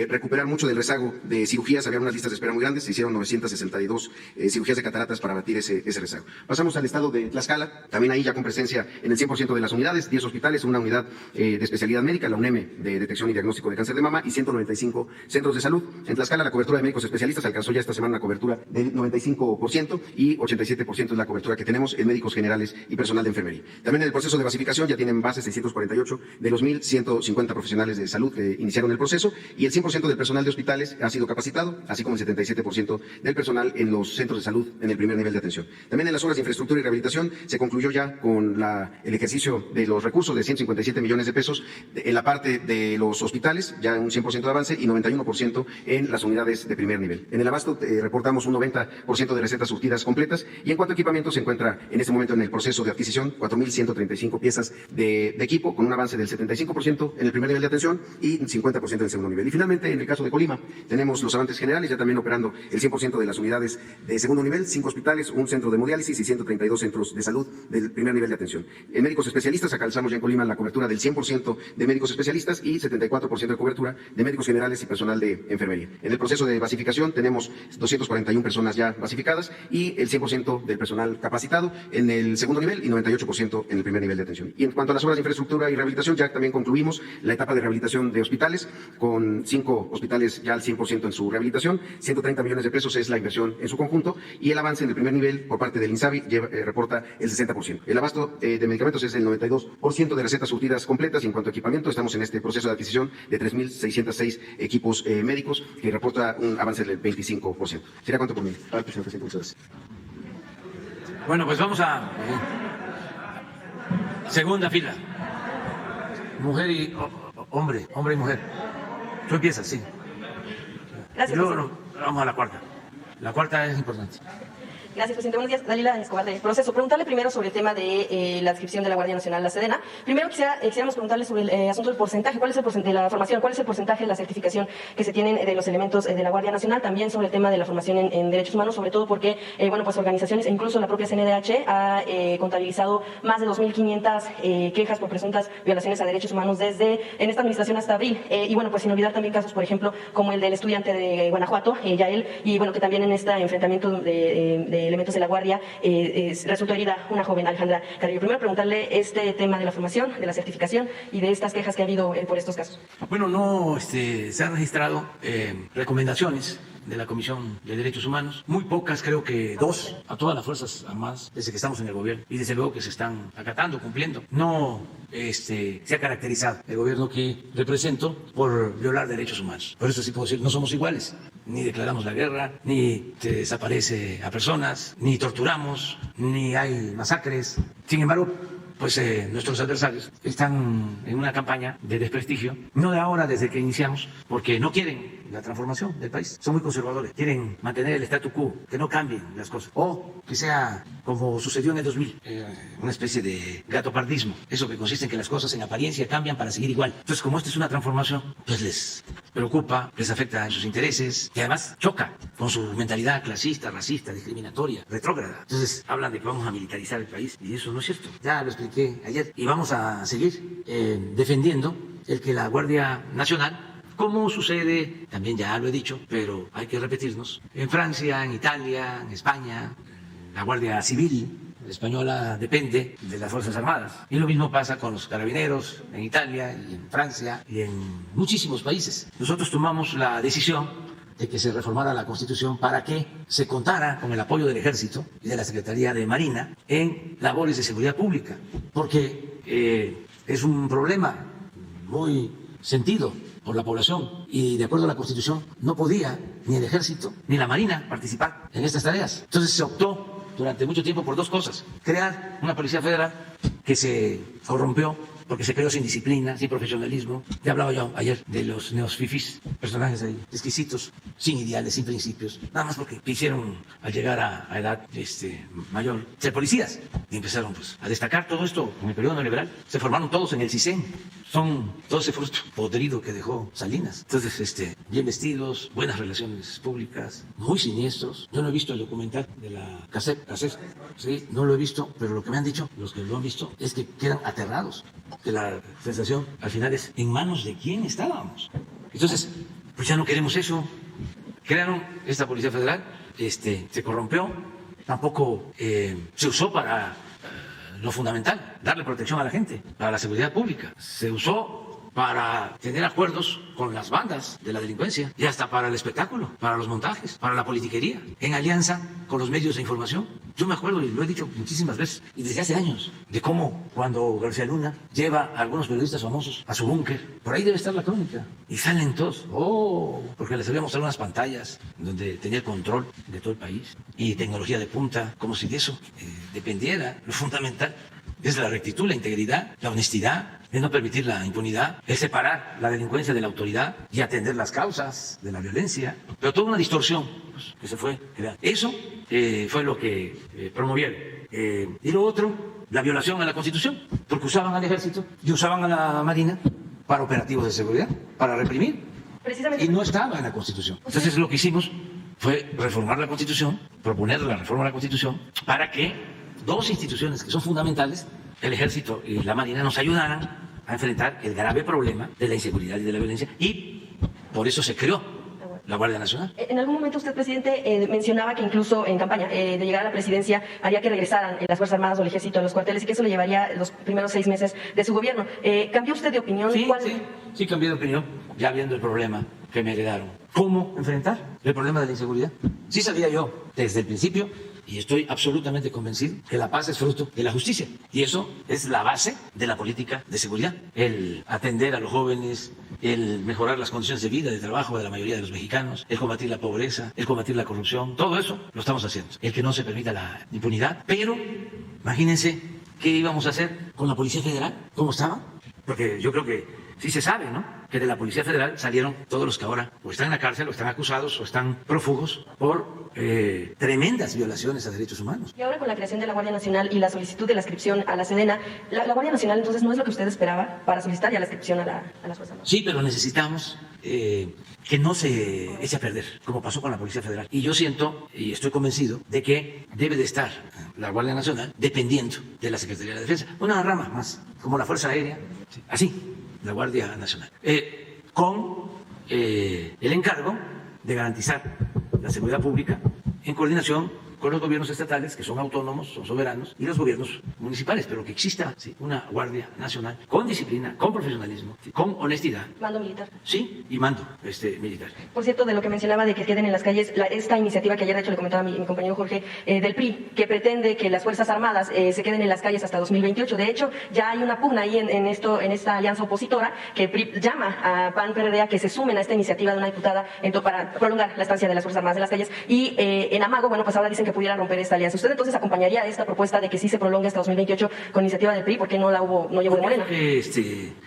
recuperar mucho del rezago de cirugías. Había unas listas de espera muy grandes, se hicieron 962 cirugías de cataratas para abatir ese rezago. Pasamos al estado de Tlaxcala, también ahí ya con presencia en el 100% de las unidades, 10 hospitales, una unidad de especialidad médica, la UNEME de detección y diagnóstico de cáncer de mama y 195 centros de salud. En Tlaxcala la cobertura de médicos especialistas alcanzó ya esta semana una cobertura del 95% y 87% es la cobertura que tenemos en médicos generales y personal de enfermería. También en el proceso de basificación ya tienen base 648 de los 1.150 profesionales de salud que iniciaron el proceso y el 100% del personal de hospitales ha sido capacitado, así como el 77% del personal en los centros de salud en el primer nivel de atención. También en las obras de infraestructura y rehabilitación se concluyó ya con el ejercicio de los recursos de 157 millones de pesos en la parte de los hospitales, ya un 100% de avance y 91% en las unidades de primer nivel. En el abasto reportamos un 90% de recetas surtidas completas y en cuanto a equipamiento se encuentra en este momento en el proceso de adquisición 4.135 piezas de equipo con un avance del 75% en el primer nivel de atención y 50% en el segundo nivel. Y finalmente en el caso de Colima tenemos los avances generales ya también operando el 100% de las unidades de segundo nivel, 5 hospitales, un centro de hemodiálisis y 132 centros de salud del primer nivel de atención. En médicos especialistas alcanzamos ya en Colima la cobertura del 100% de médicos especialistas y 74% de cobertura de médicos generales y personal de enfermería. En el proceso de basificación tenemos 241 personas ya basificadas y el 100% del personal capacitado en el segundo nivel y 98% en el primer nivel de atención. Y en cuanto a las obras de infraestructura y rehabilitación, ya también concluimos la etapa de rehabilitación de hospitales con 5 hospitales ya al 100% en su rehabilitación, 130 millones de pesos es la inversión en su conjunto y el avance en el primer nivel por parte del INSABI reporta el 60%. El abasto de medicamentos es el 92% de recetas surtidas completas y en cuanto a equipamiento estamos en este proceso de adquisición de 3.606 equipos médicos que reporta un avance del 25%. ¿Sería cuánto por mí? Bueno, pues vamos a segunda fila. Mujer y hombre y mujer. Tú empiezas, sí. Gracias. Y luego vamos a la cuarta. La cuarta es importante. Gracias, presidente. Buenos días. Dalila Escobar de Proceso. Preguntarle primero sobre el tema de la adscripción de la Guardia Nacional, la Sedena. Primero quisiéramos preguntarle sobre el asunto del porcentaje. ¿Cuál es el porcentaje de la formación? ¿Cuál es el porcentaje de la certificación que se tienen de los elementos de la Guardia Nacional? También sobre el tema de la formación en derechos humanos, sobre todo porque, pues organizaciones e incluso la propia CNDH ha contabilizado más de 2.500 quejas por presuntas violaciones a derechos humanos desde en esta administración hasta abril. Pues sin olvidar también casos, por ejemplo, como el del estudiante de Guanajuato, Yael, y que también en este enfrentamiento de elementos de la Guardia resultó herida una joven, Alejandra Carrillo. Primero preguntarle este tema de la formación, de la certificación y de estas quejas que ha habido por estos casos. Bueno, no se han registrado recomendaciones de la Comisión de Derechos Humanos, muy pocas, creo que 2 a todas las Fuerzas Armadas desde que estamos en el gobierno y desde luego que se están acatando, cumpliendo. No se ha caracterizado el gobierno que represento por violar derechos humanos. Por eso sí puedo decir, no somos iguales. ni declaramos la guerra, ni se desaparece a personas, ni torturamos, ni hay masacres. Sin embargo, pues nuestros adversarios están en una campaña de desprestigio, no de ahora, desde que iniciamos, porque no quieren la transformación del país. Son muy conservadores, quieren mantener el statu quo, que no cambien las cosas, o que sea como sucedió en el 2000, una especie de gatopardismo, eso que consiste en que las cosas en apariencia cambian para seguir igual. Entonces, como esta es una transformación, pues les preocupa, les afecta en sus intereses, y además choca con su mentalidad clasista, racista, discriminatoria, retrógrada. Entonces, hablan de que vamos a militarizar el país, y eso no es cierto. Ya lo expliqué ayer, y vamos a seguir defendiendo el que la Guardia Nacional, como sucede, también ya lo he dicho, pero hay que repetirnos, en Francia, en Italia, en España, la Guardia Civil española depende de las Fuerzas Armadas. Y lo mismo pasa con los carabineros en Italia y en Francia y en muchísimos países. Nosotros tomamos la decisión de que se reformara la Constitución para que se contara con el apoyo del Ejército y de la Secretaría de Marina en labores de seguridad pública, porque es un problema muy sentido por la población y de acuerdo a la Constitución no podía ni el Ejército ni la Marina participar en estas tareas. Entonces se optó durante mucho tiempo por dos cosas: crear una Policía Federal que se corrompió porque se creó sin disciplina, sin profesionalismo. Ya hablaba yo ayer de los neofifís, personajes ahí exquisitos, sin ideales, sin principios, nada más porque quisieron al llegar a edad mayor ser policías y empezaron pues a destacar todo esto en el periodo neoliberal. Se formaron todos en el CISEN, son todo ese fruto podrido que dejó Salinas. Entonces, bien vestidos, buenas relaciones públicas, muy siniestros. Yo no he visto el documental de la CACEP, sí, no lo he visto, pero lo que me han dicho los que lo han visto es que quedan aterrados, que la sensación al final es ¿en manos de quién estábamos? Entonces, pues ya no queremos eso. Crearon esta Policía Federal, se corrompió, tampoco se usó para lo fundamental, darle protección a la gente, para la seguridad pública. Se usó para tener acuerdos con las bandas de la delincuencia y hasta para el espectáculo, para los montajes, para la politiquería, en alianza con los medios de información. Yo me acuerdo, y lo he dicho muchísimas veces, y desde hace años, de cómo cuando García Luna lleva a algunos periodistas famosos a su búnker, por ahí debe estar la crónica, y salen todos, porque les había mostrado unas pantallas donde tenía el control de todo el país, y tecnología de punta, como si de eso dependiera. Lo fundamental es la rectitud, la integridad, la honestidad, de no permitir la impunidad, es separar la delincuencia de la autoridad y atender las causas de la violencia, pero toda una distorsión pues, que se fue creando. Eso fue lo que promovieron. Y lo otro, la violación a la Constitución, porque usaban al Ejército y usaban a la Marina para operativos de seguridad, para reprimir, y no estaba en la Constitución. Entonces lo que hicimos fue reformar la Constitución, proponer la reforma de la Constitución, para que dos instituciones que son fundamentales, el Ejército y la Marina, nos ayudaran a enfrentar el grave problema de la inseguridad y de la violencia, y por eso se creó la Guardia Nacional. En algún momento usted, presidente, mencionaba que incluso en campaña de llegar a la presidencia haría que regresaran las Fuerzas Armadas o el Ejército a los cuarteles y que eso le llevaría los primeros 6 meses de su gobierno. ¿Cambió usted de opinión? Sí, cambié de opinión, ya viendo el problema que me heredaron. ¿Cómo enfrentar el problema de la inseguridad? Sí sabía yo desde el principio, y estoy absolutamente convencido, que la paz es fruto de la justicia. Y eso es la base de la política de seguridad. El atender a los jóvenes, el mejorar las condiciones de vida, de trabajo de la mayoría de los mexicanos, el combatir la pobreza, el combatir la corrupción, todo eso lo estamos haciendo. El que no se permita la impunidad. Pero, imagínense qué íbamos a hacer con la Policía Federal, cómo estaba. Porque yo creo que sí se sabe, ¿no?, que de la Policía Federal salieron todos los que ahora o están en la cárcel, o están acusados, o están prófugos por tremendas violaciones a derechos humanos. Y ahora con la creación de la Guardia Nacional y la solicitud de la inscripción a la Sedena, la Guardia Nacional entonces no es lo que usted esperaba para solicitar ya la inscripción a las Fuerzas Armadas. Sí, pero necesitamos que no se eche a perder, como pasó con la Policía Federal. Y yo siento, y estoy convencido, de que debe de estar la Guardia Nacional dependiendo de la Secretaría de la Defensa. Una rama más, como la Fuerza Aérea, así, la Guardia Nacional. Con el encargo de garantizar la seguridad pública en coordinación con los gobiernos estatales, que son autónomos, son soberanos, y los gobiernos municipales, pero que exista una Guardia Nacional con disciplina, con profesionalismo, con honestidad. Mando militar. Sí, y mando militar. Por cierto, de lo que mencionaba de que queden en las calles, esta iniciativa que ayer de hecho le comentaba a mi compañero Jorge, del PRI, que pretende que las Fuerzas Armadas se queden en las calles hasta 2028. De hecho, ya hay una pugna ahí en esta alianza opositora que PRI llama a PAN-PRD a que se sumen a esta iniciativa de una diputada para prolongar la estancia de las Fuerzas Armadas en las calles. Y en amago, bueno, pues ahora dicen que pudiera romper esta alianza. ¿Usted entonces acompañaría esta propuesta de que sí se prolongue hasta 2028 con iniciativa del PRI? ¿Por qué no llevó de Morena?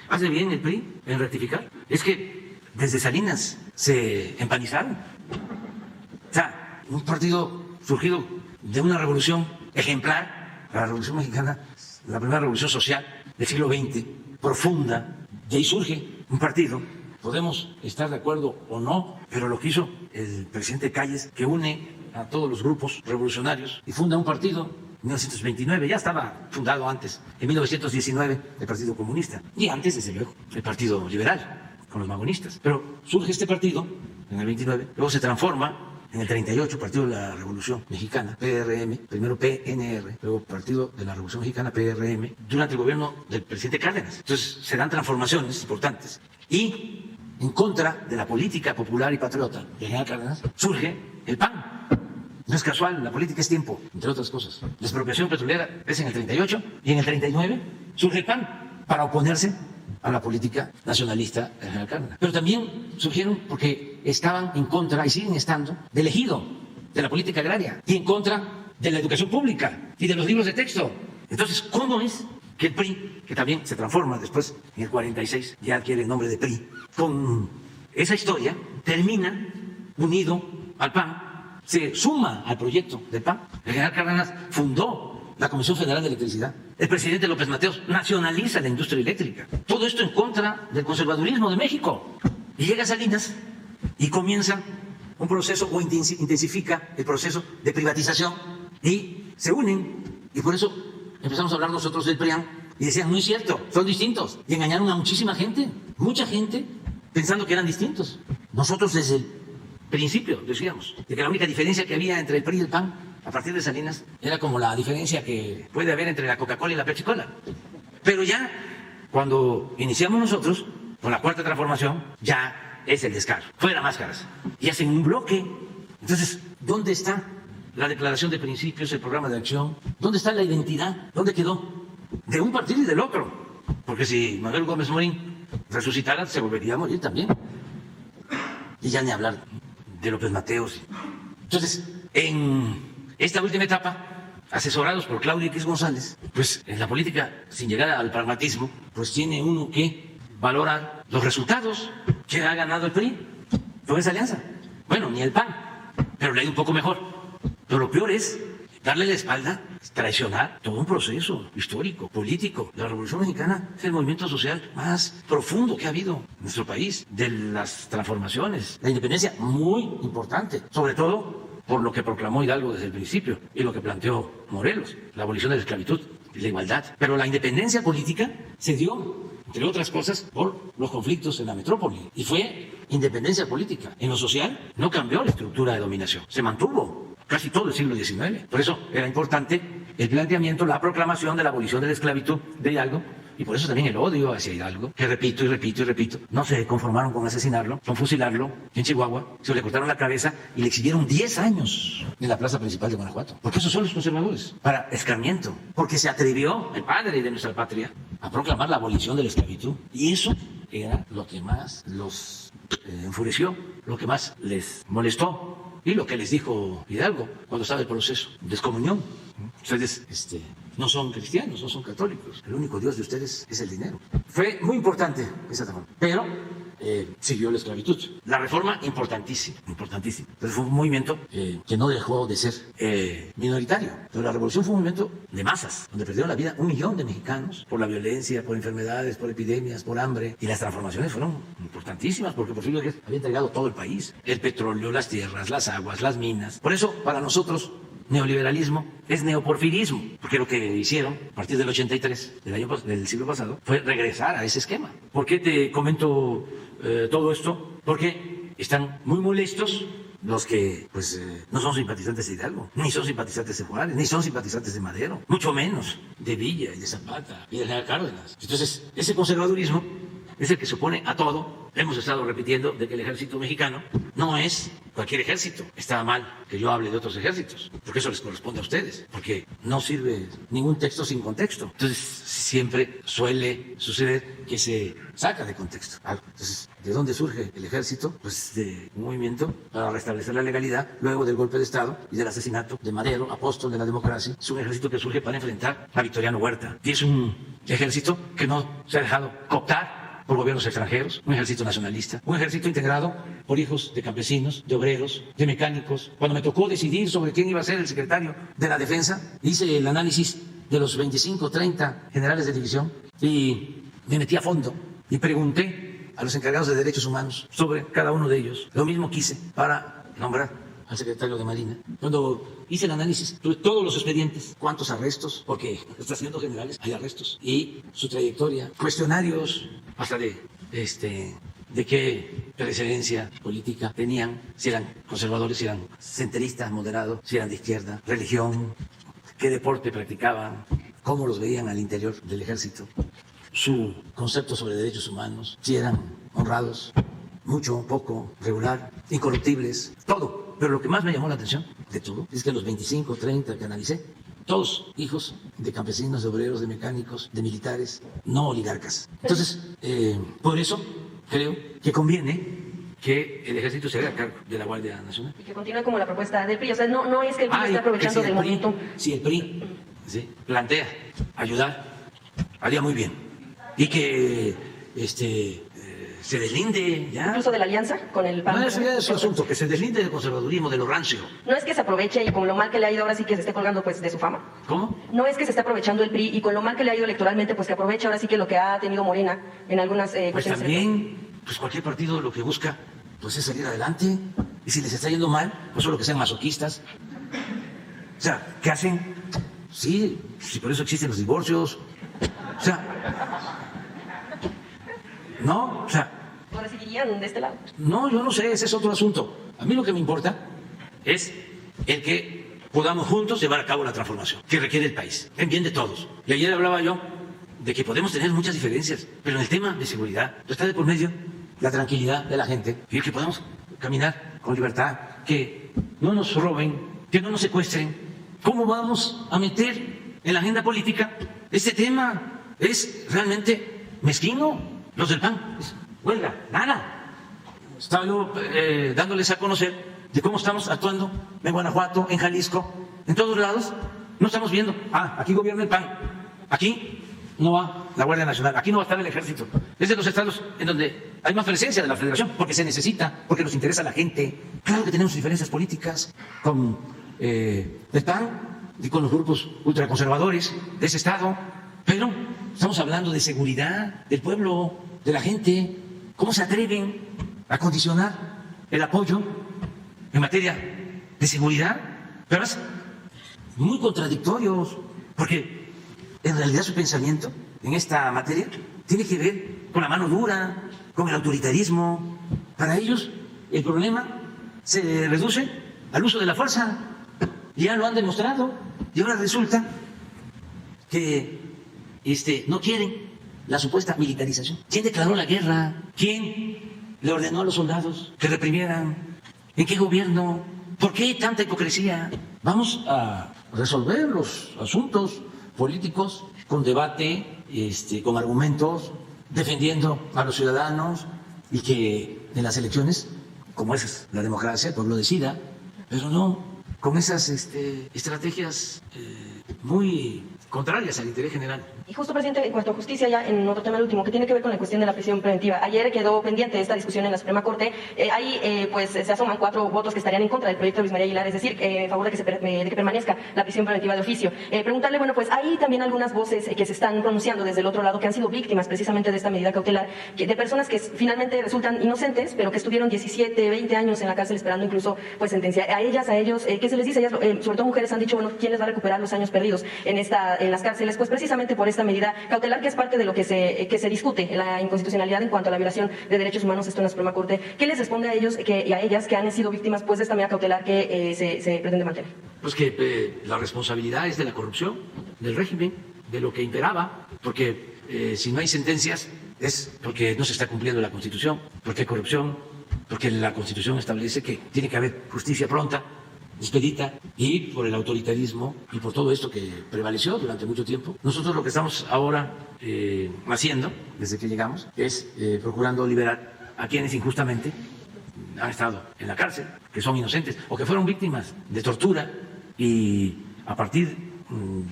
Hace bien el PRI en rectificar. Es que desde Salinas se empanizaron. O sea, un partido surgido de una revolución ejemplar, la Revolución Mexicana, la primera revolución social del siglo XX, profunda, de ahí surge un partido. Podemos estar de acuerdo o no, pero lo que hizo el presidente Calles, que une a todos los grupos revolucionarios y funda un partido en 1929, ya estaba fundado antes, en 1919, el Partido Comunista, y antes, desde luego, el Partido Liberal, con los magonistas. Pero surge este partido en el 29, luego se transforma en el 38, Partido de la Revolución Mexicana, PRM, primero PNR, luego Partido de la Revolución Mexicana, PRM, durante el gobierno del presidente Cárdenas. Entonces se dan transformaciones importantes. Y en contra de la política popular y patriota de general Cárdenas, surge el PAN. No es casual, la política es tiempo, entre otras cosas. La expropiación petrolera es en el 38 y en el 39 surge el PAN para oponerse a la política nacionalista de general Cárdenas. Pero también surgieron porque estaban en contra, y siguen estando, del ejido, de la política agraria, y en contra de la educación pública y de los libros de texto. Entonces, ¿cómo es que el PRI, que también se transforma después en el 46, ya adquiere el nombre de PRI, con esa historia, termina unido al PAN, se suma al proyecto del PAN? El general Cárdenas fundó la Comisión Federal de Electricidad. El presidente López Mateos nacionaliza la industria eléctrica. Todo esto en contra del conservadurismo de México. Y llega Salinas y comienza un proceso o intensifica el proceso de privatización y se unen. Y por eso empezamos a hablar nosotros del PRIAN y decían, no es cierto, son distintos. Y engañaron a muchísima gente pensando que eran distintos. Nosotros desde el principio decíamos de que la única diferencia que había entre el PRI y el PAN a partir de Salinas era como la diferencia que puede haber entre la Coca-Cola y la Pepsi-Cola. Pero ya cuando iniciamos nosotros con la cuarta transformación, ya es el descaro, fuera máscaras, y hacen un bloque. Entonces, ¿dónde está la declaración de principios, el programa de acción? ¿Dónde está la identidad? ¿Dónde quedó? De un partido y del otro. Porque si Manuel Gómez Morín resucitara, se volvería a morir también. Y ya ni hablar de López Mateos. Entonces, en esta última etapa, asesorados por Claudio X González, pues en la política, sin llegar al pragmatismo, pues tiene uno que valorar los resultados que ha ganado el PRI con esa alianza. Bueno, ni el PAN, pero le ha ido un poco mejor. Pero lo peor es darle la espalda, traicionar todo un proceso histórico, político. La Revolución Mexicana es el movimiento social más profundo que ha habido en nuestro país, de las transformaciones. La independencia, muy importante, sobre todo por lo que proclamó Hidalgo desde el principio y lo que planteó Morelos, la abolición de la esclavitud y la igualdad. Pero la independencia política se dio, entre otras cosas, por los conflictos en la metrópoli. Y fue independencia política. En lo social no cambió la estructura de dominación, se mantuvo casi todo el siglo XIX. Por eso era importante el planteamiento, la proclamación de la abolición de la esclavitud de Hidalgo, y por eso también el odio hacia Hidalgo, que repito y repito y repito. No se conformaron con asesinarlo, con fusilarlo en Chihuahua, se le cortaron la cabeza y le exhibieron 10 años en la plaza principal de Guanajuato. Porque esos son los conservadores, para escarmiento. Porque se atrevió el padre de nuestra patria a proclamar la abolición de la esclavitud. Y eso era lo que más los enfureció, lo que más les molestó. Y lo que les dijo Hidalgo cuando estaba el proceso de excomunión. Ustedes no son cristianos, no son católicos. El único Dios de ustedes es el dinero. Fue muy importante esa reforma, pero siguió la esclavitud. La reforma, importantísima, importantísima. Entonces fue un movimiento que no dejó de ser minoritario. Pero la revolución fue un movimiento de masas, donde perdieron la vida 1 millón de mexicanos por la violencia, por enfermedades, por epidemias, por hambre. Y las transformaciones fueron importantísimas, porque Porfirio Díaz había entregado todo el país: el petróleo, las tierras, las aguas, las minas. Por eso, para nosotros, neoliberalismo es neoporfirismo, porque lo que hicieron a partir del 83, del siglo pasado, fue regresar a ese esquema. ¿Por qué te comento todo esto? Porque están muy molestos los que pues no son simpatizantes de Hidalgo, ni son simpatizantes de Juárez, ni son simpatizantes de Madero, mucho menos de Villa y de Zapata y de General Cárdenas. Entonces, ese conservadurismo es el que se opone a todo. Hemos estado repitiendo de que el ejército mexicano no es cualquier ejército. Está mal que yo hable de otros ejércitos, porque eso les corresponde a ustedes, porque no sirve ningún texto sin contexto. Entonces, siempre suele suceder que se saca de contexto algo. Entonces, ¿de dónde surge el ejército? Pues de un movimiento para restablecer la legalidad luego del golpe de Estado y del asesinato de Madero, apóstol de la democracia. Es un ejército que surge para enfrentar a Victoriano Huerta. Y es un ejército que no se ha dejado cooptar por gobiernos extranjeros, un ejército nacionalista, un ejército integrado por hijos de campesinos, de obreros, de mecánicos. Cuando me tocó decidir sobre quién iba a ser el secretario de la Defensa, hice el análisis de los 25, 30 generales de división y me metí a fondo y pregunté a los encargados de derechos humanos sobre cada uno de ellos. Lo mismo quise para nombrar al secretario de Marina. Cuando hice el análisis, tuve todos los expedientes, cuántos arrestos, porque está haciendo generales, hay arrestos, y su trayectoria, cuestionarios, hasta de qué preferencia política tenían, si eran conservadores, si eran centristas, moderados, si eran de izquierda, religión, qué deporte practicaban, cómo los veían al interior del ejército, su concepto sobre derechos humanos, si eran honrados, mucho, poco, regular, incorruptibles, todo. Pero lo que más me llamó la atención de todo es que los 25, 30 que analicé, todos hijos de campesinos, de obreros, de mecánicos, de militares, no oligarcas. Entonces, por eso creo que conviene que el ejército se haga cargo de la Guardia Nacional. Y que continúe como la propuesta del PRI. O sea, no es que el PRI esté aprovechando del momento. Si el PRI plantea ayudar, haría muy bien. Y que se deslinde ya. Incluso de la alianza con el PAN. No, eso ya es su asunto, que se deslinde del conservadurismo, de lo rancio. No es que se aproveche y con lo mal que le ha ido ahora sí que se esté colgando pues de su fama. ¿Cómo? No es que se esté aprovechando el PRI y con lo mal que le ha ido electoralmente pues que aproveche ahora sí que lo que ha tenido Morena en algunas pues cuestiones. También, pues cualquier partido lo que busca pues es salir adelante. Y si les está yendo mal, pues solo que sean masoquistas. O sea, ¿qué hacen? Sí, por eso existen los divorcios. O sea, no, o sea, ¿ahora seguirían de este lado? No, yo no sé, ese es otro asunto. A mí lo que me importa es el que podamos juntos llevar a cabo la transformación que requiere el país, en bien de todos. Y ayer hablaba yo de que podemos tener muchas diferencias, pero en el tema de seguridad está de por medio la tranquilidad de la gente y que podamos caminar con libertad, que no nos roben, que no nos secuestren. ¿Cómo vamos a meter en la agenda política este tema? Es realmente mezquino. Los del PAN, huelga, nada. Estaba yo dándoles a conocer de cómo estamos actuando en Guanajuato, en Jalisco, en todos lados. No estamos viendo, aquí gobierna el PAN, aquí no va la Guardia Nacional, aquí no va a estar el Ejército. Es de los estados en donde hay más presencia de la Federación, porque se necesita, porque nos interesa a la gente. Claro que tenemos diferencias políticas con el PAN y con los grupos ultraconservadores de ese estado, pero estamos hablando de seguridad del pueblo, de la gente. ¿Cómo se atreven a condicionar el apoyo en materia de seguridad? Pero es muy contradictorios, porque en realidad su pensamiento en esta materia tiene que ver con la mano dura, con el autoritarismo. Para ellos el problema se reduce al uso de la fuerza. Ya lo han demostrado y ahora resulta que no quieren la supuesta militarización. ¿Quién declaró la guerra? ¿Quién le ordenó a los soldados que reprimieran? ¿En qué gobierno? ¿Por qué tanta hipocresía? Vamos a resolver los asuntos políticos con debate, con argumentos, defendiendo a los ciudadanos y que en las elecciones, como es la democracia, el pueblo decida, pero no con esas estrategias muy contrarias al interés general. Y justo, presidente, en cuanto a justicia, ya en otro tema, el último, que tiene que ver con la cuestión de la prisión preventiva. Ayer quedó pendiente esta discusión en la Suprema Corte. Ahí pues se asoman 4 votos que estarían en contra del proyecto de Luis María Aguilar, es decir, en favor de que permanezca la prisión preventiva de oficio. Preguntarle, bueno, pues hay también algunas voces que se están pronunciando desde el otro lado, que han sido víctimas precisamente de esta medida cautelar, de personas que finalmente resultan inocentes, pero que estuvieron 17, 20 años en la cárcel esperando incluso pues sentencia. A ellas, a ellos, ¿qué se les dice? Ellas, sobre todo mujeres, han dicho, bueno, ¿quién les va a recuperar los años perdidos en las cárceles? Pues precisamente por esta medida cautelar, que es parte de lo que se discute, la inconstitucionalidad en cuanto a la violación de derechos humanos, esto en la Suprema Corte. ¿Qué les responde a ellos y a ellas que han sido víctimas pues, de esta medida cautelar que se pretende mantener? Pues que la responsabilidad es de la corrupción, del régimen, de lo que imperaba, porque si no hay sentencias es porque no se está cumpliendo la Constitución, porque hay corrupción, porque la Constitución establece que tiene que haber justicia pronta, expedita, y por el autoritarismo y por todo esto que prevaleció durante mucho tiempo. Nosotros lo que estamos ahora haciendo, desde que llegamos, es procurando liberar a quienes injustamente han estado en la cárcel, que son inocentes o que fueron víctimas de tortura, y a partir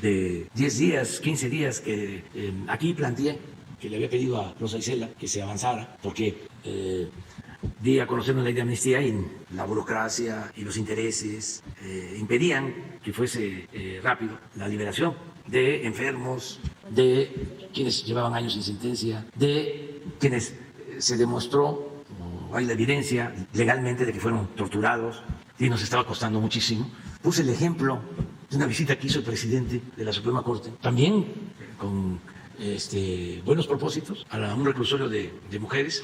de 10 días, 15 días que aquí planteé, que le había pedido a Rosa Isela que se avanzara, porque di a conocer una ley de amnistía y la burocracia y los intereses impedían que fuese rápido la liberación de enfermos, de quienes llevaban años sin sentencia, de quienes se demostró, hay la evidencia legalmente de que fueron torturados y nos estaba costando muchísimo. Puse el ejemplo de una visita que hizo el presidente de la Suprema Corte, también con buenos propósitos, a un reclusorio de mujeres,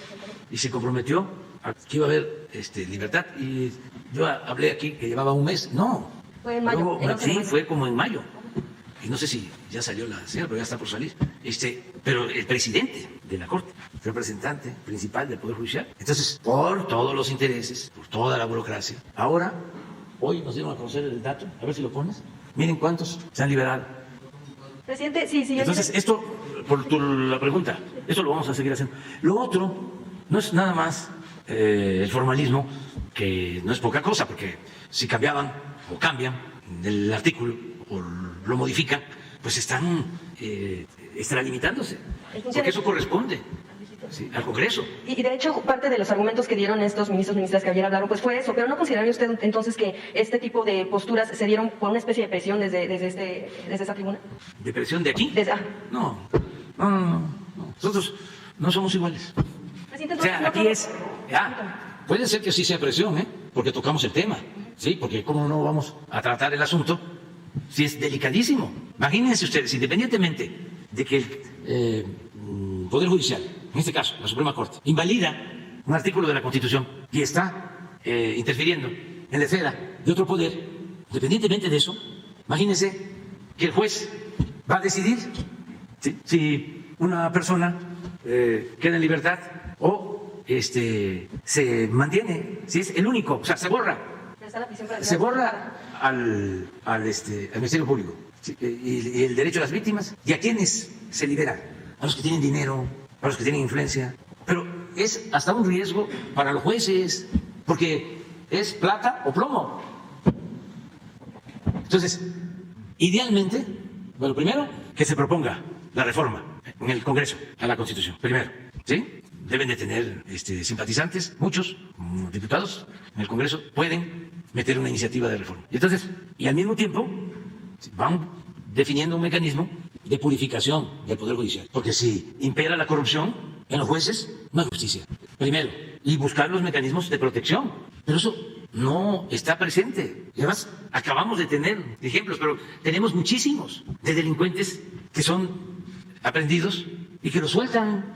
y se comprometió a que iba a haber libertad. Y yo hablé aquí que llevaba un mes. No, fue en mayo. Sí, fue como en mayo. Y no sé si ya salió la señora, pero ya está por salir. Pero el presidente de la Corte, representante principal del Poder Judicial. Entonces, por todos los intereses, por toda la burocracia, ahora, hoy nos dieron a conocer el dato, a ver si lo pones. Miren cuántos se han liberado. Presidente, sí. Entonces, esto, por la pregunta, esto lo vamos a seguir haciendo. Lo otro no es nada más el formalismo, que no es poca cosa, porque si cambiaban o cambian el artículo o lo modifican, pues están extralimitándose, porque eso corresponde al Congreso. Y de hecho, parte de los argumentos que dieron estos ministras que ayer hablaron, pues fue eso. Pero ¿no consideraría usted entonces que este tipo de posturas se dieron por una especie de presión desde esta tribuna? ¿De presión de aquí? No. Nosotros no somos iguales. O sea, aquí puede ser que sí sea presión, porque tocamos el tema, ¿sí? Porque cómo no vamos a tratar el asunto si es delicadísimo. Imagínense ustedes, independientemente de que el Poder Judicial, en este caso la Suprema Corte, invalida un artículo de la Constitución y está interfiriendo en la esfera de otro poder, independientemente de eso, imagínense que el juez va a decidir si una persona queda en libertad o se mantiene, si es el único, o sea, se borra al Ministerio Público, ¿sí? Y el derecho a las víctimas. ¿Y a quiénes se libera? A los que tienen dinero, a los que tienen influencia. Pero es hasta un riesgo para los jueces, porque es plata o plomo. Entonces, idealmente, bueno, primero, que se proponga la reforma en el Congreso a la Constitución, primero, ¿sí? Deben de tener simpatizantes, muchos diputados en el Congreso pueden meter una iniciativa de reforma. Y entonces, y al mismo tiempo, van definiendo un mecanismo de purificación del Poder Judicial. Porque si impera la corrupción en los jueces, no hay justicia. Primero, y buscar los mecanismos de protección. Pero eso no está presente. Y además, acabamos de tener ejemplos, pero tenemos muchísimos de delincuentes que son aprendidos y que los sueltan.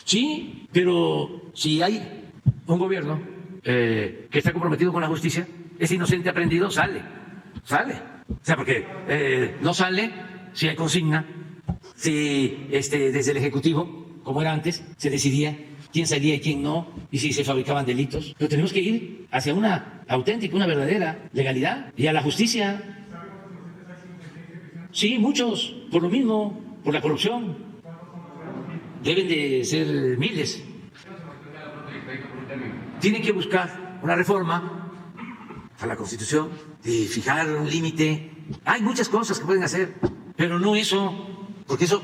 Sí, pero si hay un gobierno que está comprometido con la justicia, ese inocente aprendido sale. O sea, porque no sale si hay consigna, si desde el Ejecutivo, como era antes, se decidía quién salía y quién no, y si se fabricaban delitos. Pero tenemos que ir hacia una auténtica, una verdadera legalidad y a la justicia. Sí, muchos, por lo mismo, por la corrupción. Deben de ser miles. Tienen que buscar una reforma a la Constitución y fijar un límite. Hay muchas cosas que pueden hacer, pero no eso, porque eso,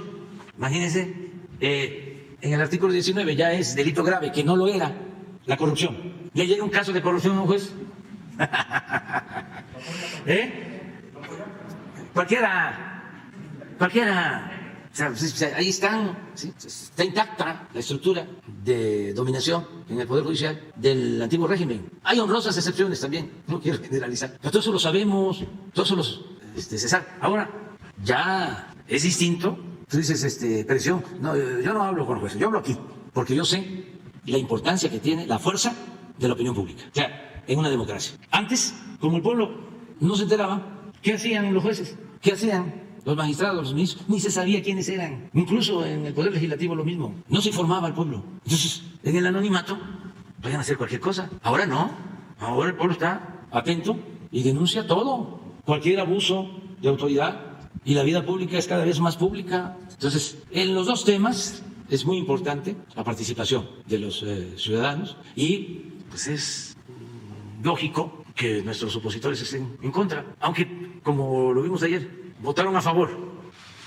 imagínense, en el artículo 19 ya es delito grave, que no lo era, la corrupción. Ya llega un caso de corrupción a un juez. Cualquiera. O sea, ahí está intacta la estructura de dominación en el Poder Judicial del antiguo régimen. Hay honrosas excepciones también, no quiero generalizar, pero todo eso lo sabemos, todo eso se sabe. Ahora, ya Es distinto. Tú dices, presión. No, yo no hablo con los jueces, yo hablo aquí, porque yo sé la importancia que tiene la fuerza de la opinión pública. O sea, en una democracia. Antes, como el pueblo no se enteraba, ¿qué hacían los jueces? ¿Qué hacían los magistrados, los ministros? Ni se sabía quiénes eran. Incluso en el Poder Legislativo lo mismo. No se informaba al pueblo. Entonces, en el anonimato, podían hacer cualquier cosa. Ahora no. Ahora el pueblo está atento y denuncia todo. Cualquier abuso de autoridad. Y la vida pública es cada vez más pública. Entonces, en los dos temas es muy importante la participación de los ciudadanos y pues es lógico que nuestros opositores estén en contra, aunque como lo vimos ayer, votaron a favor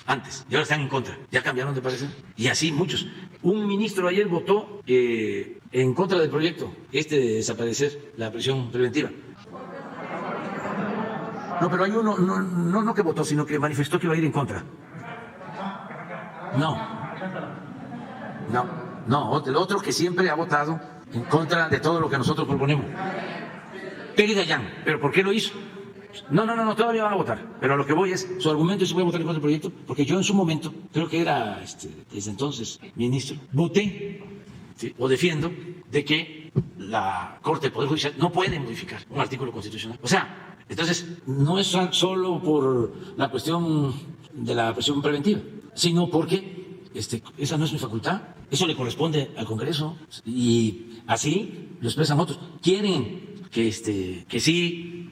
antes y ahora están en contra, ya cambiaron de parecer y así muchos. Un ministro ayer votó en contra del proyecto de desaparecer la prisión preventiva. No, pero hay uno no que votó, sino que manifestó que iba a ir en contra. No, el otro que siempre ha votado en contra de todo lo que nosotros proponemos. Pérez Dayán, ¿pero por qué lo hizo? No, todavía van a votar, pero a lo que voy es, su argumento es que voy a votar en contra del proyecto, porque yo en su momento, creo que era desde entonces ministro, voté, ¿sí?, o defiendo de que la Corte del Poder Judicial no puede modificar un artículo constitucional. O sea, entonces no es solo por la cuestión de la prisión preventiva, sino porque esa no es mi facultad, eso le corresponde al Congreso y así lo expresan otros. Quieren que sí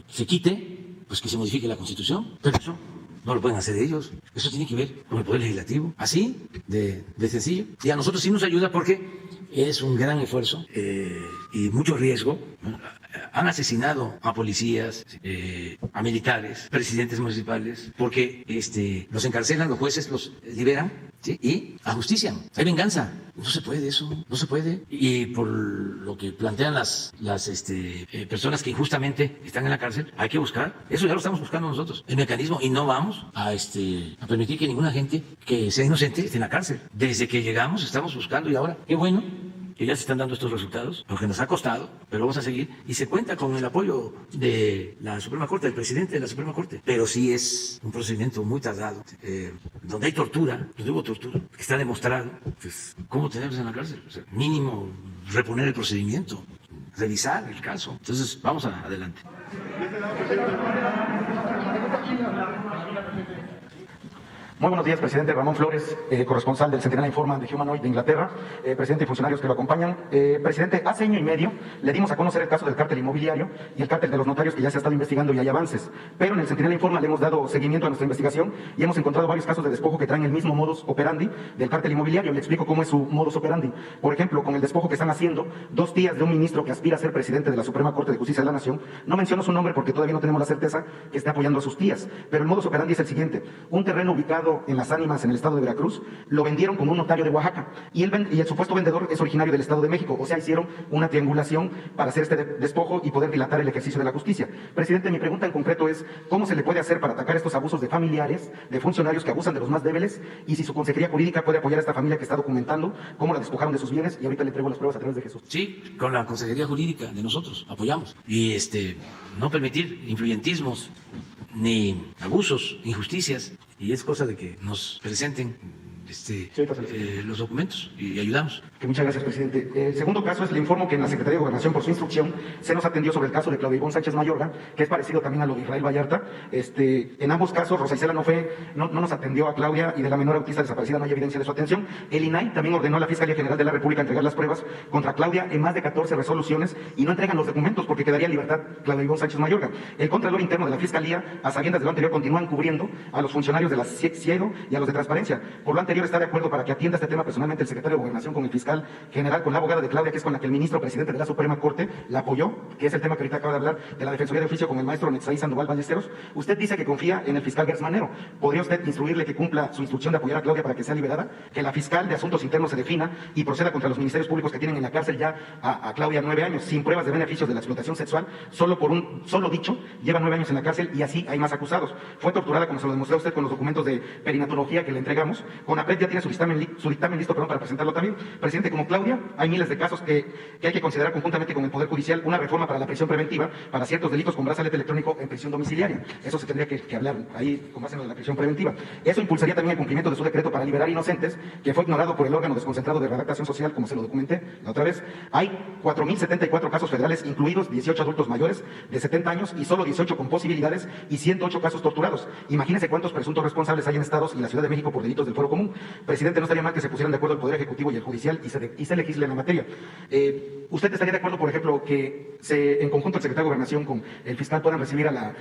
se quite, pues que se modifique la Constitución, pero eso no lo pueden hacer ellos. Eso tiene que ver con el Poder Legislativo, así de sencillo. Y a nosotros sí nos ayuda porque es un gran esfuerzo y mucho riesgo. Han asesinado a policías, a militares, presidentes municipales, porque los encarcelan, los jueces los liberan, ¿sí?, y ajustician. Hay venganza. No se puede eso, no se puede. Y por lo que plantean las personas que injustamente están en la cárcel, hay que buscar, eso ya lo estamos buscando nosotros, el mecanismo, y no vamos a permitir que ninguna gente que sea inocente esté en la cárcel. Desde que llegamos estamos buscando y ahora, qué bueno que ya se están dando estos resultados, porque nos ha costado, pero vamos a seguir, y se cuenta con el apoyo de la Suprema Corte, del presidente de la Suprema Corte, pero sí es un procedimiento muy tardado, donde hay tortura, donde hubo tortura, que está demostrado, pues, cómo tenerlos en la cárcel, o sea, mínimo reponer el procedimiento, revisar el caso. Entonces, vamos adelante. Muy buenos días, presidente. Ramón Flores, corresponsal del Sentinel Informa de Humanoid de Inglaterra, presidente y funcionarios que lo acompañan. Presidente, hace año y medio le dimos a conocer el caso del cártel inmobiliario y el cártel de los notarios, que ya se ha estado investigando y hay avances. Pero en el Sentinel Informa le hemos dado seguimiento a nuestra investigación y hemos encontrado varios casos de despojo que traen el mismo modus operandi del cártel inmobiliario. Le explico cómo es su modus operandi. Por ejemplo, con el despojo que están haciendo, 2 tías de un ministro que aspira a ser presidente de la Suprema Corte de Justicia de la Nación. No menciono su nombre porque todavía no tenemos la certeza que esté apoyando a sus tías, pero el modus operandi es el siguiente: un terreno ubicado en Las Ánimas, en el estado de Veracruz, lo vendieron con un notario de Oaxaca y el supuesto vendedor es originario del Estado de México. O sea, hicieron una triangulación para hacer este despojo y poder dilatar el ejercicio de la justicia. Presidente, mi pregunta en concreto es: ¿cómo se le puede hacer para atacar estos abusos de familiares, de funcionarios que abusan de los más débiles? Y si su consejería jurídica puede apoyar a esta familia que está documentando cómo la despojaron de sus bienes, y ahorita le entrego las pruebas a través de Jesús. Sí, con la consejería jurídica de nosotros apoyamos. Y no permitir influyentismos ni abusos, injusticias, y es cosa de que nos presenten los documentos y ayudamos. Muchas gracias, presidente. El segundo caso es: le informo que en la Secretaría de Gobernación, por su instrucción, se nos atendió sobre el caso de Claudia Ivonne Sánchez Mayorga, que es parecido también a lo de Israel Vallarta. En ambos casos, Rosa Isela no nos atendió a Claudia, y de la menor autista desaparecida no hay evidencia de su atención. El INAI también ordenó a la Fiscalía General de la República entregar las pruebas contra Claudia en más de 14 resoluciones, y no entregan los documentos porque quedaría en libertad Claudia Ivonne Sánchez Mayorga. El Contralor Interno de la Fiscalía, a sabiendas de lo anterior, continúan cubriendo a los funcionarios de la CIEGO y a los de Transparencia. Por lo anterior, está de acuerdo para que atienda este tema personalmente el secretario de Gobernación con el fiscal general, con la abogada de Claudia, que es con la que el ministro presidente de la Suprema Corte la apoyó, que es el tema que ahorita acaba de hablar, de la Defensoría de Oficio, con el maestro Netzaí Sandoval Ballesteros. Usted dice que confía en el fiscal Gertz Manero. ¿Podría usted instruirle que cumpla su instrucción de apoyar a Claudia para que sea liberada? Que la fiscal de Asuntos Internos se defina y proceda contra los ministerios públicos que tienen en la cárcel ya a Claudia 9 años, sin pruebas de beneficios de la explotación sexual, solo por un solo dicho, lleva 9 años en la cárcel, y así hay más acusados. Fue torturada, como se lo demostró usted con los documentos de perinatología que le entregamos, con CONAPRED ya tiene su dictamen listo para presentarlo también. Presidente, como Claudia, hay miles de casos que hay que considerar conjuntamente con el Poder Judicial una reforma para la prisión preventiva para ciertos delitos con brazalete electrónico en prisión domiciliaria. Eso se tendría que hablar ahí con base en la prisión preventiva. Eso impulsaría también el cumplimiento de su decreto para liberar inocentes, que fue ignorado por el órgano desconcentrado de redactación social, como se lo documenté la otra vez. Hay 4.074 casos federales, incluidos 18 adultos mayores de 70 años y solo 18 con posibilidades y 108 casos torturados. Imagínense cuántos presuntos responsables hay en estados y la Ciudad de México por delitos del Fuero Común. Presidente, no estaría mal que se pusieran de acuerdo el Poder Ejecutivo y el Judicial y se legisle en la materia. ¿Usted estaría de acuerdo, por ejemplo, que en conjunto el secretario de Gobernación con el fiscal puedan recibir a la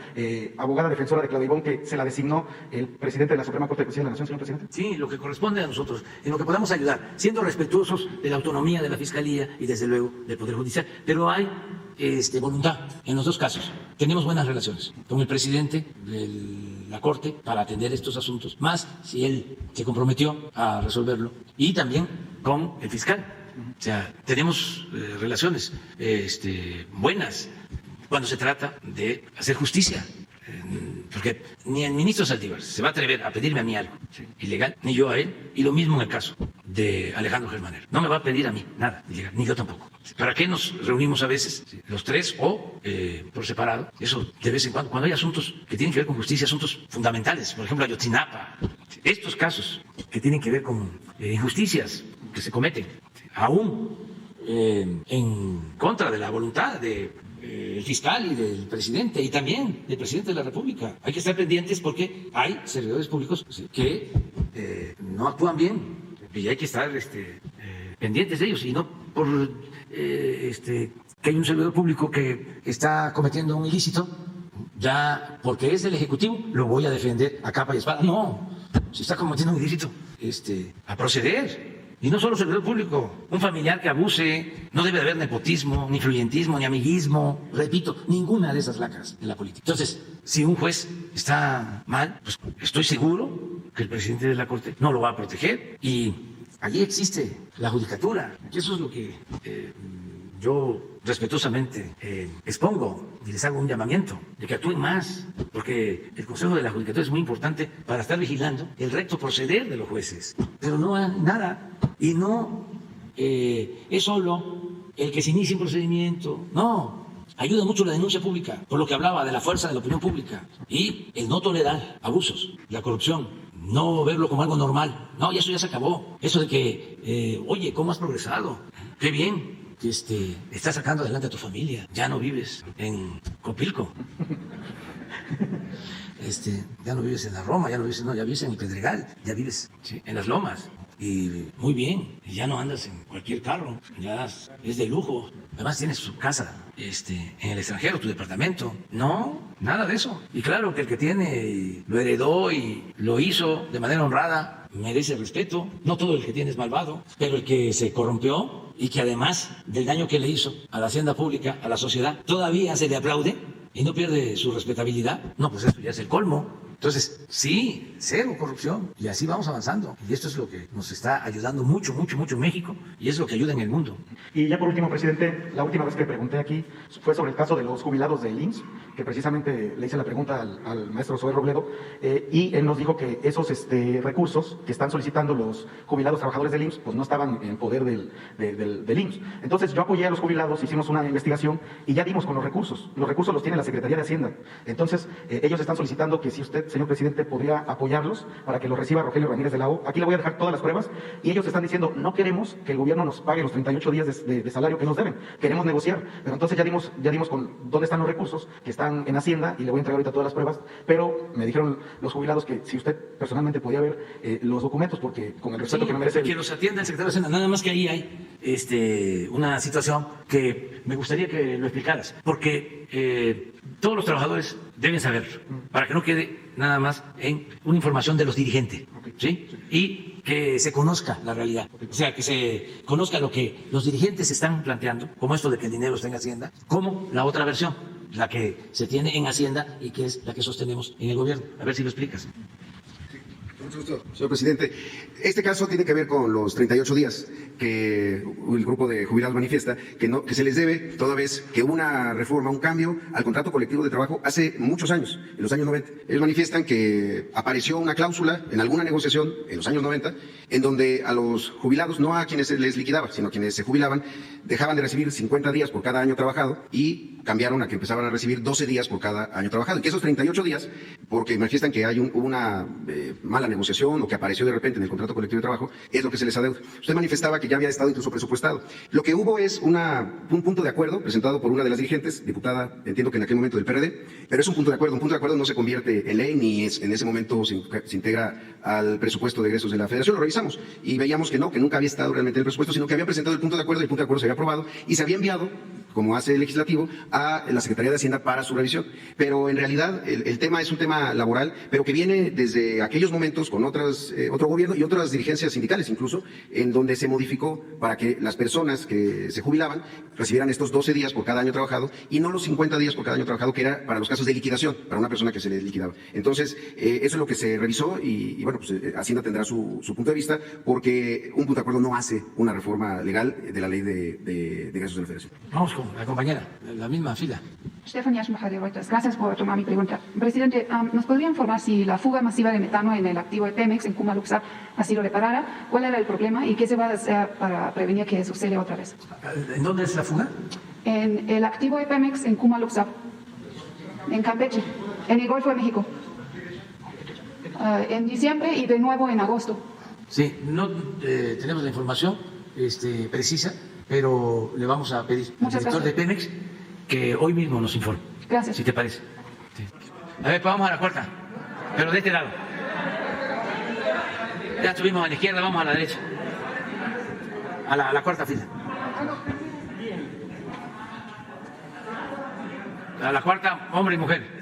abogada defensora de Claudia Ibón que se la designó el presidente de la Suprema Corte de Justicia de la Nación, señor presidente? Sí, lo que corresponde a nosotros, en lo que podamos ayudar, siendo respetuosos de la autonomía de la Fiscalía y desde luego del Poder Judicial. Pero hay voluntad en los dos casos. Tenemos buenas relaciones con el presidente de la Corte para atender estos asuntos, más si él se comprometió a resolverlo, y también con el fiscal. O sea, tenemos relaciones buenas cuando se trata de hacer justicia. Porque ni el ministro Saldívar se va a atrever a pedirme a mí algo ilegal, ni yo a él, y lo mismo en el caso de Alejandro Germanero. No me va a pedir a mí nada ilegal, ni yo tampoco. ¿Para qué nos reunimos a veces los tres o por separado? Eso de vez en cuando hay asuntos que tienen que ver con justicia, asuntos fundamentales, por ejemplo Ayotzinapa, estos casos que tienen que ver con injusticias que se cometen, aún en contra de la voluntad del fiscal y del presidente, y también del presidente de la República. Hay que estar pendientes porque hay servidores públicos que no actúan bien y hay que estar pendientes de ellos, y no por que hay un servidor público que está cometiendo un ilícito, ya porque es del Ejecutivo lo voy a defender a capa y espada. No, si está cometiendo un ilícito, a proceder. Y no solo servidor público, un familiar que abuse, no debe de haber nepotismo, ni influyentismo, ni amiguismo, repito, ninguna de esas lacras en la política. Entonces, si un juez está mal, pues estoy seguro que el presidente de la Corte no lo va a proteger, y allí existe la judicatura. Y eso es lo que yo respetuosamente expongo y les hago un llamamiento de que actúen más, porque el Consejo de la Judicatura es muy importante para estar vigilando el recto proceder de los jueces. Pero no hay nada, y no es solo el que se inicie un procedimiento, no. Ayuda mucho la denuncia pública, por lo que hablaba de la fuerza de la opinión pública, y el no tolerar abusos, la corrupción, no verlo como algo normal. No, y eso ya se acabó. Eso de que, oye, ¿cómo has progresado? Qué bien que estás sacando adelante a tu familia. Ya no vives en Copilco. Ya no vives en la Roma, ya vives en el Pedregal, ya vives en las Lomas. Y muy bien, y ya no andas en cualquier carro, ya es de lujo. Además tienes tu casa en el extranjero, tu departamento. No, nada de eso. Y claro que el que tiene lo heredó y lo hizo de manera honrada merece respeto. No todo el que tiene es malvado, pero el que se corrompió y que además del daño que le hizo a la hacienda pública, a la sociedad, todavía se le aplaude y no pierde su respetabilidad. No, pues esto ya es el colmo. Entonces, sí, cero corrupción, y así vamos avanzando. Y esto es lo que nos está ayudando mucho, mucho, mucho en México, y es lo que ayuda en el mundo. Y ya por último, presidente, la última vez que pregunté aquí fue sobre el caso de los jubilados del IMSS, que precisamente le hice la pregunta al maestro Zoé Robledo, y él nos dijo que esos recursos que están solicitando los jubilados trabajadores del IMSS, pues no estaban en poder del IMSS. Entonces yo apoyé a los jubilados, hicimos una investigación y ya dimos con los recursos. Los recursos los tiene la Secretaría de Hacienda. Entonces ellos están solicitando que si usted, señor presidente, podría apoyarlos para que los reciba Rogelio Ramírez de la O. Aquí le voy a dejar todas las pruebas, y ellos están diciendo, no queremos que el gobierno nos pague los 38 días de salario que nos deben, queremos negociar. Pero entonces ya dimos con dónde están los recursos, que están en Hacienda, y le voy a entregar ahorita todas las pruebas, pero me dijeron los jubilados que si usted personalmente podía ver los documentos, porque con el respeto que me merece... Que los atienda el secretario de Hacienda, nada más que ahí hay una situación que me gustaría que lo explicaras, porque todos los trabajadores deben saberlo, para que no quede nada más en una información de los dirigentes, ¿sí? Y que se conozca la realidad, o sea, que se conozca lo que los dirigentes están planteando, como esto de que el dinero está en Hacienda, como la otra versión, la que se tiene en Hacienda y que es la que sostenemos en el gobierno. A ver si lo explicas. Mucho gusto, señor presidente. Este caso tiene que ver con los 38 días que el grupo de jubilados manifiesta que se les debe, toda vez que hubo una reforma, un cambio al contrato colectivo de trabajo hace muchos años, en los años 90. Ellos manifiestan que apareció una cláusula en alguna negociación en los años 90, en donde a los jubilados, no a quienes se les liquidaba, sino a quienes se jubilaban, dejaban de recibir 50 días por cada año trabajado y cambiaron a que empezaban a recibir 12 días por cada año trabajado. Y que esos 38 días, porque manifiestan que hay una mala negociación o que apareció de repente en el contrato colectivo de trabajo, es lo que se les adeuda. Usted manifestaba que ya había estado incluso presupuestado. Lo que hubo es un punto de acuerdo presentado por una de las dirigentes, diputada, entiendo que en aquel momento del PRD, pero es un punto de acuerdo. Un punto de acuerdo no se convierte en ley ni en ese momento se integra al presupuesto de egresos de la Federación. Lo revisamos y veíamos que nunca había estado realmente en el presupuesto, sino que habían presentado el punto de acuerdo y el punto de acuerdo se había aprobado y se había enviado, como hace el legislativo, a la Secretaría de Hacienda para su revisión. Pero en realidad el tema es un tema laboral, pero que viene desde aquellos momentos con otro gobierno y otras dirigencias sindicales incluso, en donde se modificó para que las personas que se jubilaban recibieran estos 12 días por cada año trabajado y no los 50 días por cada año trabajado, que era para los casos de liquidación, para una persona que se le liquidaba. Entonces, eso es lo que se revisó y bueno, pues Hacienda tendrá su punto de vista, porque un punto de acuerdo no hace una reforma legal de la ley de egresos de la Federación. Vamos con la compañera, en la misma fila. Estefanía Schmaja de Reuters. Gracias por tomar mi pregunta. Presidente, ¿nos podría informar si la fuga masiva de metano en el activo de Pemex en Kuma-Luxap ha sido reparada? ¿Cuál era el problema y qué se va a hacer para prevenir que suceda otra vez? ¿En dónde es la fuga? En el activo de Pemex en Kuma-Luxap, en Campeche, en el Golfo de México. En diciembre y de nuevo en agosto. Sí, no tenemos la información precisa, pero le vamos a pedir al director de Pemex que hoy mismo nos informe. Gracias. Si te parece. Sí. A ver, pues vamos a la cuarta, pero de este lado. Ya estuvimos a la izquierda, vamos a la derecha. A la cuarta fila. A la cuarta, hombre y mujer.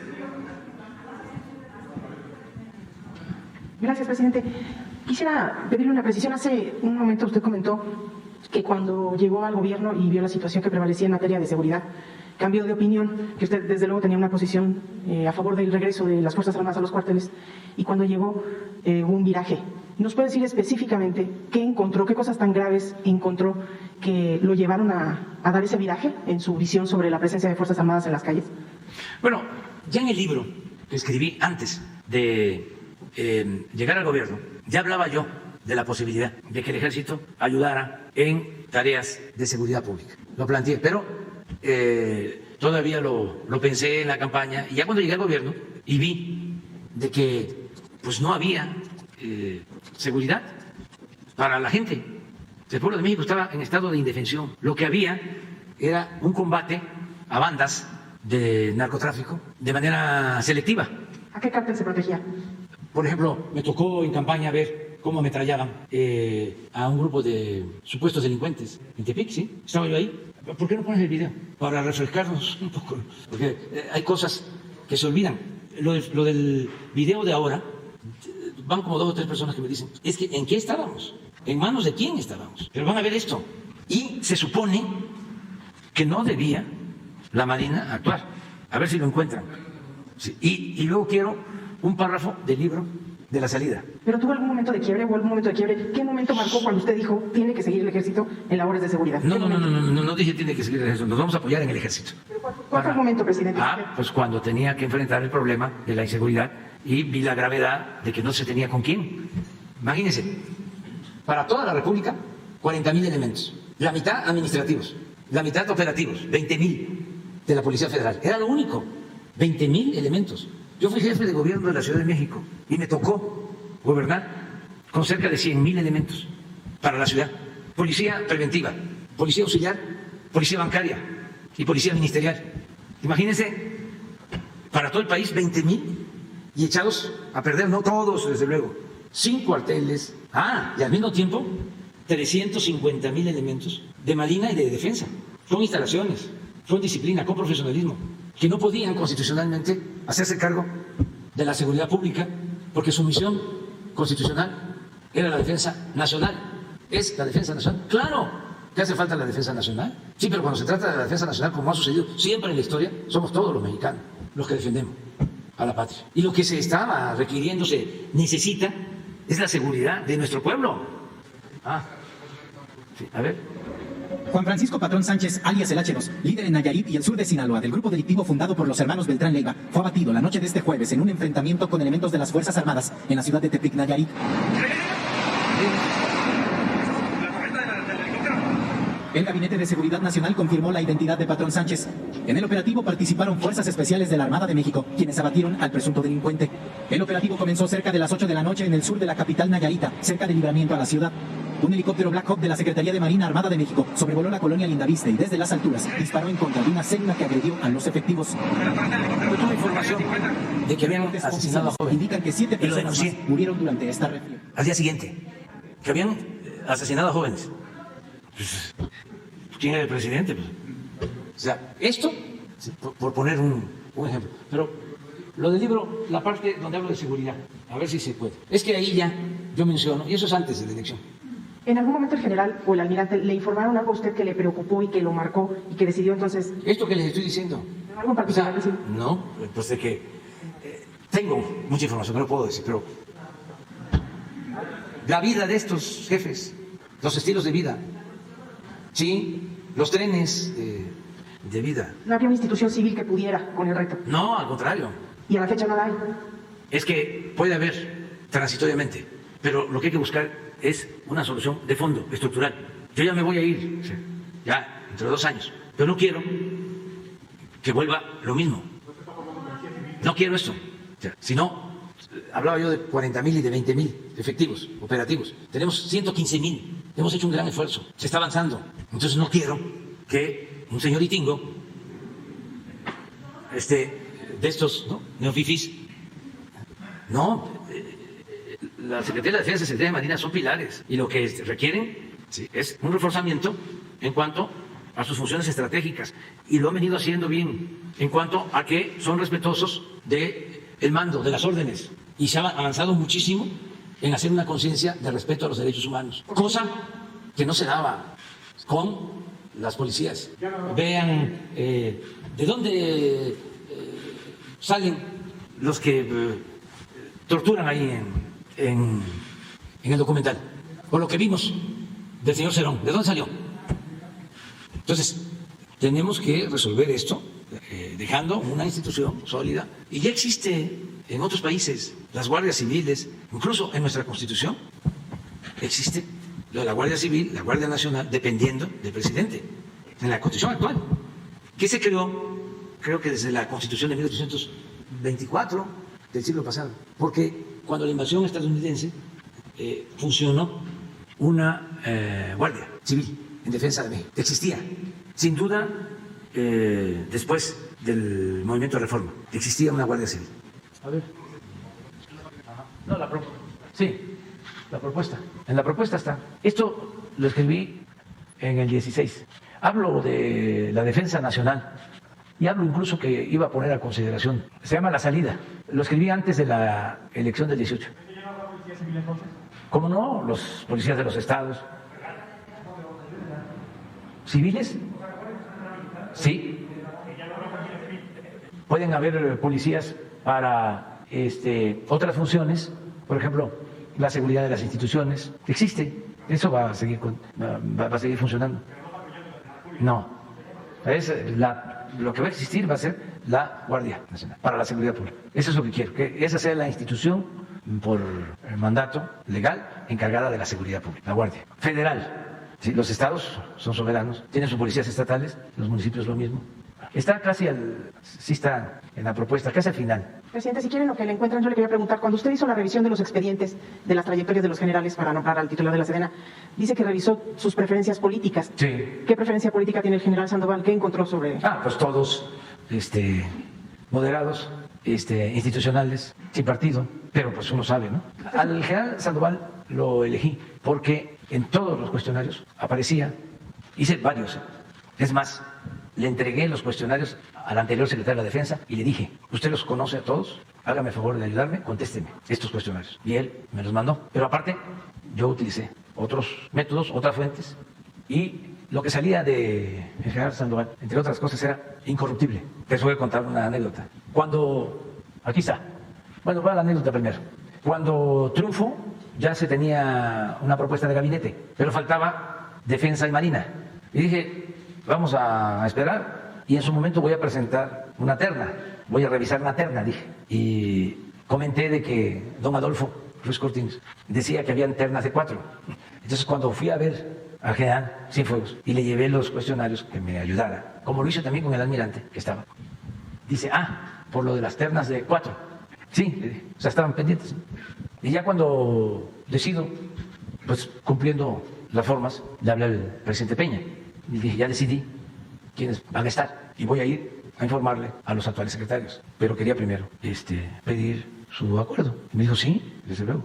Gracias, presidente. Quisiera pedirle una precisión. Hace un momento usted comentó que cuando llegó al gobierno y vio la situación que prevalecía en materia de seguridad, cambió de opinión, que usted desde luego tenía una posición a favor del regreso de las Fuerzas Armadas a los cuarteles, y cuando llegó hubo un viraje. ¿Nos puede decir específicamente qué encontró, qué cosas tan graves encontró que lo llevaron a dar ese viraje en su visión sobre la presencia de Fuerzas Armadas en las calles? Bueno, ya en el libro que escribí antes de llegar al gobierno, ya hablaba yo de la posibilidad de que el ejército ayudara en tareas de seguridad pública. Lo planteé, pero todavía lo pensé en la campaña y ya cuando llegué al gobierno y vi de que pues no había seguridad para la gente. El pueblo de México estaba en estado de indefensión. Lo que había era un combate a bandas de narcotráfico de manera selectiva. ¿A qué cártel se protegía? Por ejemplo, me tocó en campaña ver cómo ametrallaban a un grupo de supuestos delincuentes en Tepic, ¿sí? Estaba yo ahí. ¿Por qué no pones el video? Para refrescarnos un poco. Porque hay cosas que se olvidan. Lo del video de ahora, van como 2 o 3 personas que me dicen, es que ¿en qué estábamos? ¿En manos de quién estábamos? Pero van a ver esto. Y se supone que no debía la Marina actuar. A ver si lo encuentran. Sí. Y luego quiero un párrafo del libro de la salida. ¿Pero tuvo algún momento de quiebre o algún momento de quiebre? ¿Qué momento marcó cuando usted dijo tiene que seguir el ejército en labores de seguridad? No dije tiene que seguir el ejército, nos vamos a apoyar en el ejército. ¿Cuál fue el momento, presidente? Pues cuando tenía que enfrentar el problema de la inseguridad y vi la gravedad de que no se tenía con quién. Imagínense, para toda la República, 40.000 elementos, la mitad administrativos, la mitad operativos, 20.000 de la Policía Federal. Era lo único, 20.000 elementos. Yo fui jefe de gobierno de la Ciudad de México y me tocó gobernar con cerca de 100.000 elementos para la ciudad. Policía preventiva, policía auxiliar, policía bancaria y policía ministerial. Imagínense, para todo el país 20.000 y echados a perder, no todos desde luego, 5 cuarteles, y al mismo tiempo 350.000 elementos de Marina y de Defensa, con instalaciones, con disciplina, con profesionalismo, que no podían constitucionalmente hacerse cargo de la seguridad pública porque su misión constitucional era la defensa nacional. ¿Es la defensa nacional? ¡Claro! ¿Qué hace falta la defensa nacional? Sí, pero cuando se trata de la defensa nacional, como ha sucedido siempre en la historia, somos todos los mexicanos los que defendemos a la patria. Y lo que se estaba requiriendo, se necesita es la seguridad de nuestro pueblo. Sí, a ver. Juan Francisco Patrón Sánchez, alias el H2, líder en Nayarit y el sur de Sinaloa del grupo delictivo fundado por los hermanos Beltrán Leiva, fue abatido la noche de este jueves en un enfrentamiento con elementos de las Fuerzas Armadas en la ciudad de Tepic, Nayarit. El Gabinete de Seguridad Nacional confirmó la identidad de Patrón Sánchez. En el operativo participaron fuerzas especiales de la Armada de México, quienes abatieron al presunto delincuente. El operativo comenzó cerca de las 8 de la noche en el sur de la capital Nayarita, cerca del libramiento a la ciudad. Un helicóptero Black Hawk de la Secretaría de Marina Armada de México sobrevoló la colonia Lindavista y desde las alturas disparó en contra de una célula que agredió a los efectivos. Yo tuve información de que habían asesinado a jóvenes. Indican que 7 personas más murieron durante esta reflexión. Al día siguiente, que habían asesinado a jóvenes. Pues, ¿quién era el presidente? Pues, o sea, esto, por poner un ejemplo. Pero lo del libro, la parte donde hablo de seguridad, a ver si se puede. Es que ahí ya yo menciono, y eso es antes de la elección. ¿En algún momento el general o el almirante le informaron algo a usted que le preocupó y que lo marcó y que decidió entonces? Esto que les estoy diciendo. ¿Algo en particular? O sea, no, pues de que tengo mucha información, no lo puedo decir, pero la vida de estos jefes, los estilos de vida, sí, los trenes de vida. ¿No había una institución civil que pudiera con el reto? No, al contrario. ¿Y a la fecha no la hay? Es que puede haber transitoriamente, pero lo que hay que buscar es una solución de fondo, estructural. Yo ya me voy a ir, ya entre 2 años, pero no quiero que vuelva lo mismo. No quiero esto. O sea, si no, hablaba yo de 40,000 y de 20,000 efectivos operativos. Tenemos 115,000. Hemos hecho un gran esfuerzo. Se está avanzando. Entonces no quiero que un señor Itingo, de estos, ¿no?, neofifís, no, la Secretaría de la Defensa y la Secretaría de Marina son pilares y lo que requieren es un reforzamiento en cuanto a sus funciones estratégicas y lo han venido haciendo bien en cuanto a que son respetuosos del mando, de las órdenes, y se ha avanzado muchísimo en hacer una conciencia de respeto a los derechos humanos, cosa que no se daba con las policías. Vean de dónde salen los que torturan ahí en el documental, o lo que vimos del señor Cerón, ¿de dónde salió? Entonces, tenemos que resolver esto dejando una institución sólida, y ya existe en otros países, las guardias civiles, incluso en nuestra Constitución, existe lo de la Guardia Civil, la Guardia Nacional, dependiendo del presidente, en la Constitución actual, que se creó, creo que desde la Constitución de 1824 del siglo pasado, porque cuando la invasión estadounidense funcionó una Guardia Civil en defensa de México. Existía, sin duda, después del movimiento de reforma, existía una Guardia Civil. A ver. No, la propuesta. En la propuesta está. Esto lo escribí en el 16. Hablo de la defensa nacional y hablo incluso que iba a poner a consideración. Se llama La Salida. Lo escribí antes de la elección del 18. ¿Cómo no? Los policías de los estados. ¿Civiles? Sí. Pueden haber policías para otras funciones, por ejemplo, la seguridad de las instituciones. Existe. Eso va a seguir funcionando. No. Lo que va a existir va a ser la Guardia Nacional para la seguridad pública. Eso es lo que quiero, que esa sea la institución por mandato legal encargada de la seguridad pública, la Guardia Federal. Sí, los estados son soberanos, tienen sus policías estatales, los municipios lo mismo. Está sí está en la propuesta, casi al final. Presidente, si quieren lo que le encuentran, yo le quería preguntar, cuando usted hizo la revisión de los expedientes de las trayectorias de los generales para nombrar al titular de la Sedena, dice que revisó sus preferencias políticas. Sí. ¿Qué preferencia política tiene el general Sandoval? ¿Qué encontró sobre...? Pues todos moderados, institucionales, sin partido, pero pues uno sabe, ¿no? Al general Sandoval lo elegí porque en todos los cuestionarios aparecía, hice varios, es más, le entregué los cuestionarios al anterior secretario de la Defensa y le dije, usted los conoce a todos, hágame el favor de ayudarme, contésteme estos cuestionarios. Y él me los mandó. Pero aparte, yo utilicé otros métodos, otras fuentes, y lo que salía de general Sandoval, entre otras cosas, era incorruptible. Les voy a contar una anécdota. Aquí está. Bueno, va la anécdota primero. Cuando triunfó ya se tenía una propuesta de gabinete, pero faltaba Defensa y Marina. Y dije, vamos a esperar y en su momento voy a presentar una terna, voy a revisar una terna, dije. Y comenté de que don Adolfo Ruiz Cortines decía que habían ternas de 4. Entonces cuando fui a ver al general Cienfuegos y le llevé los cuestionarios que me ayudara, como lo hice también con el almirante que estaba, dice, por lo de las ternas de 4. Sí, le dije, o sea, estaban pendientes. Y ya cuando decido, pues cumpliendo las formas, le hablé al presidente Peña y dije, ya decidí quiénes van a estar y voy a ir a informarle a los actuales secretarios, pero quería primero pedir su acuerdo. Y me dijo, sí, desde luego,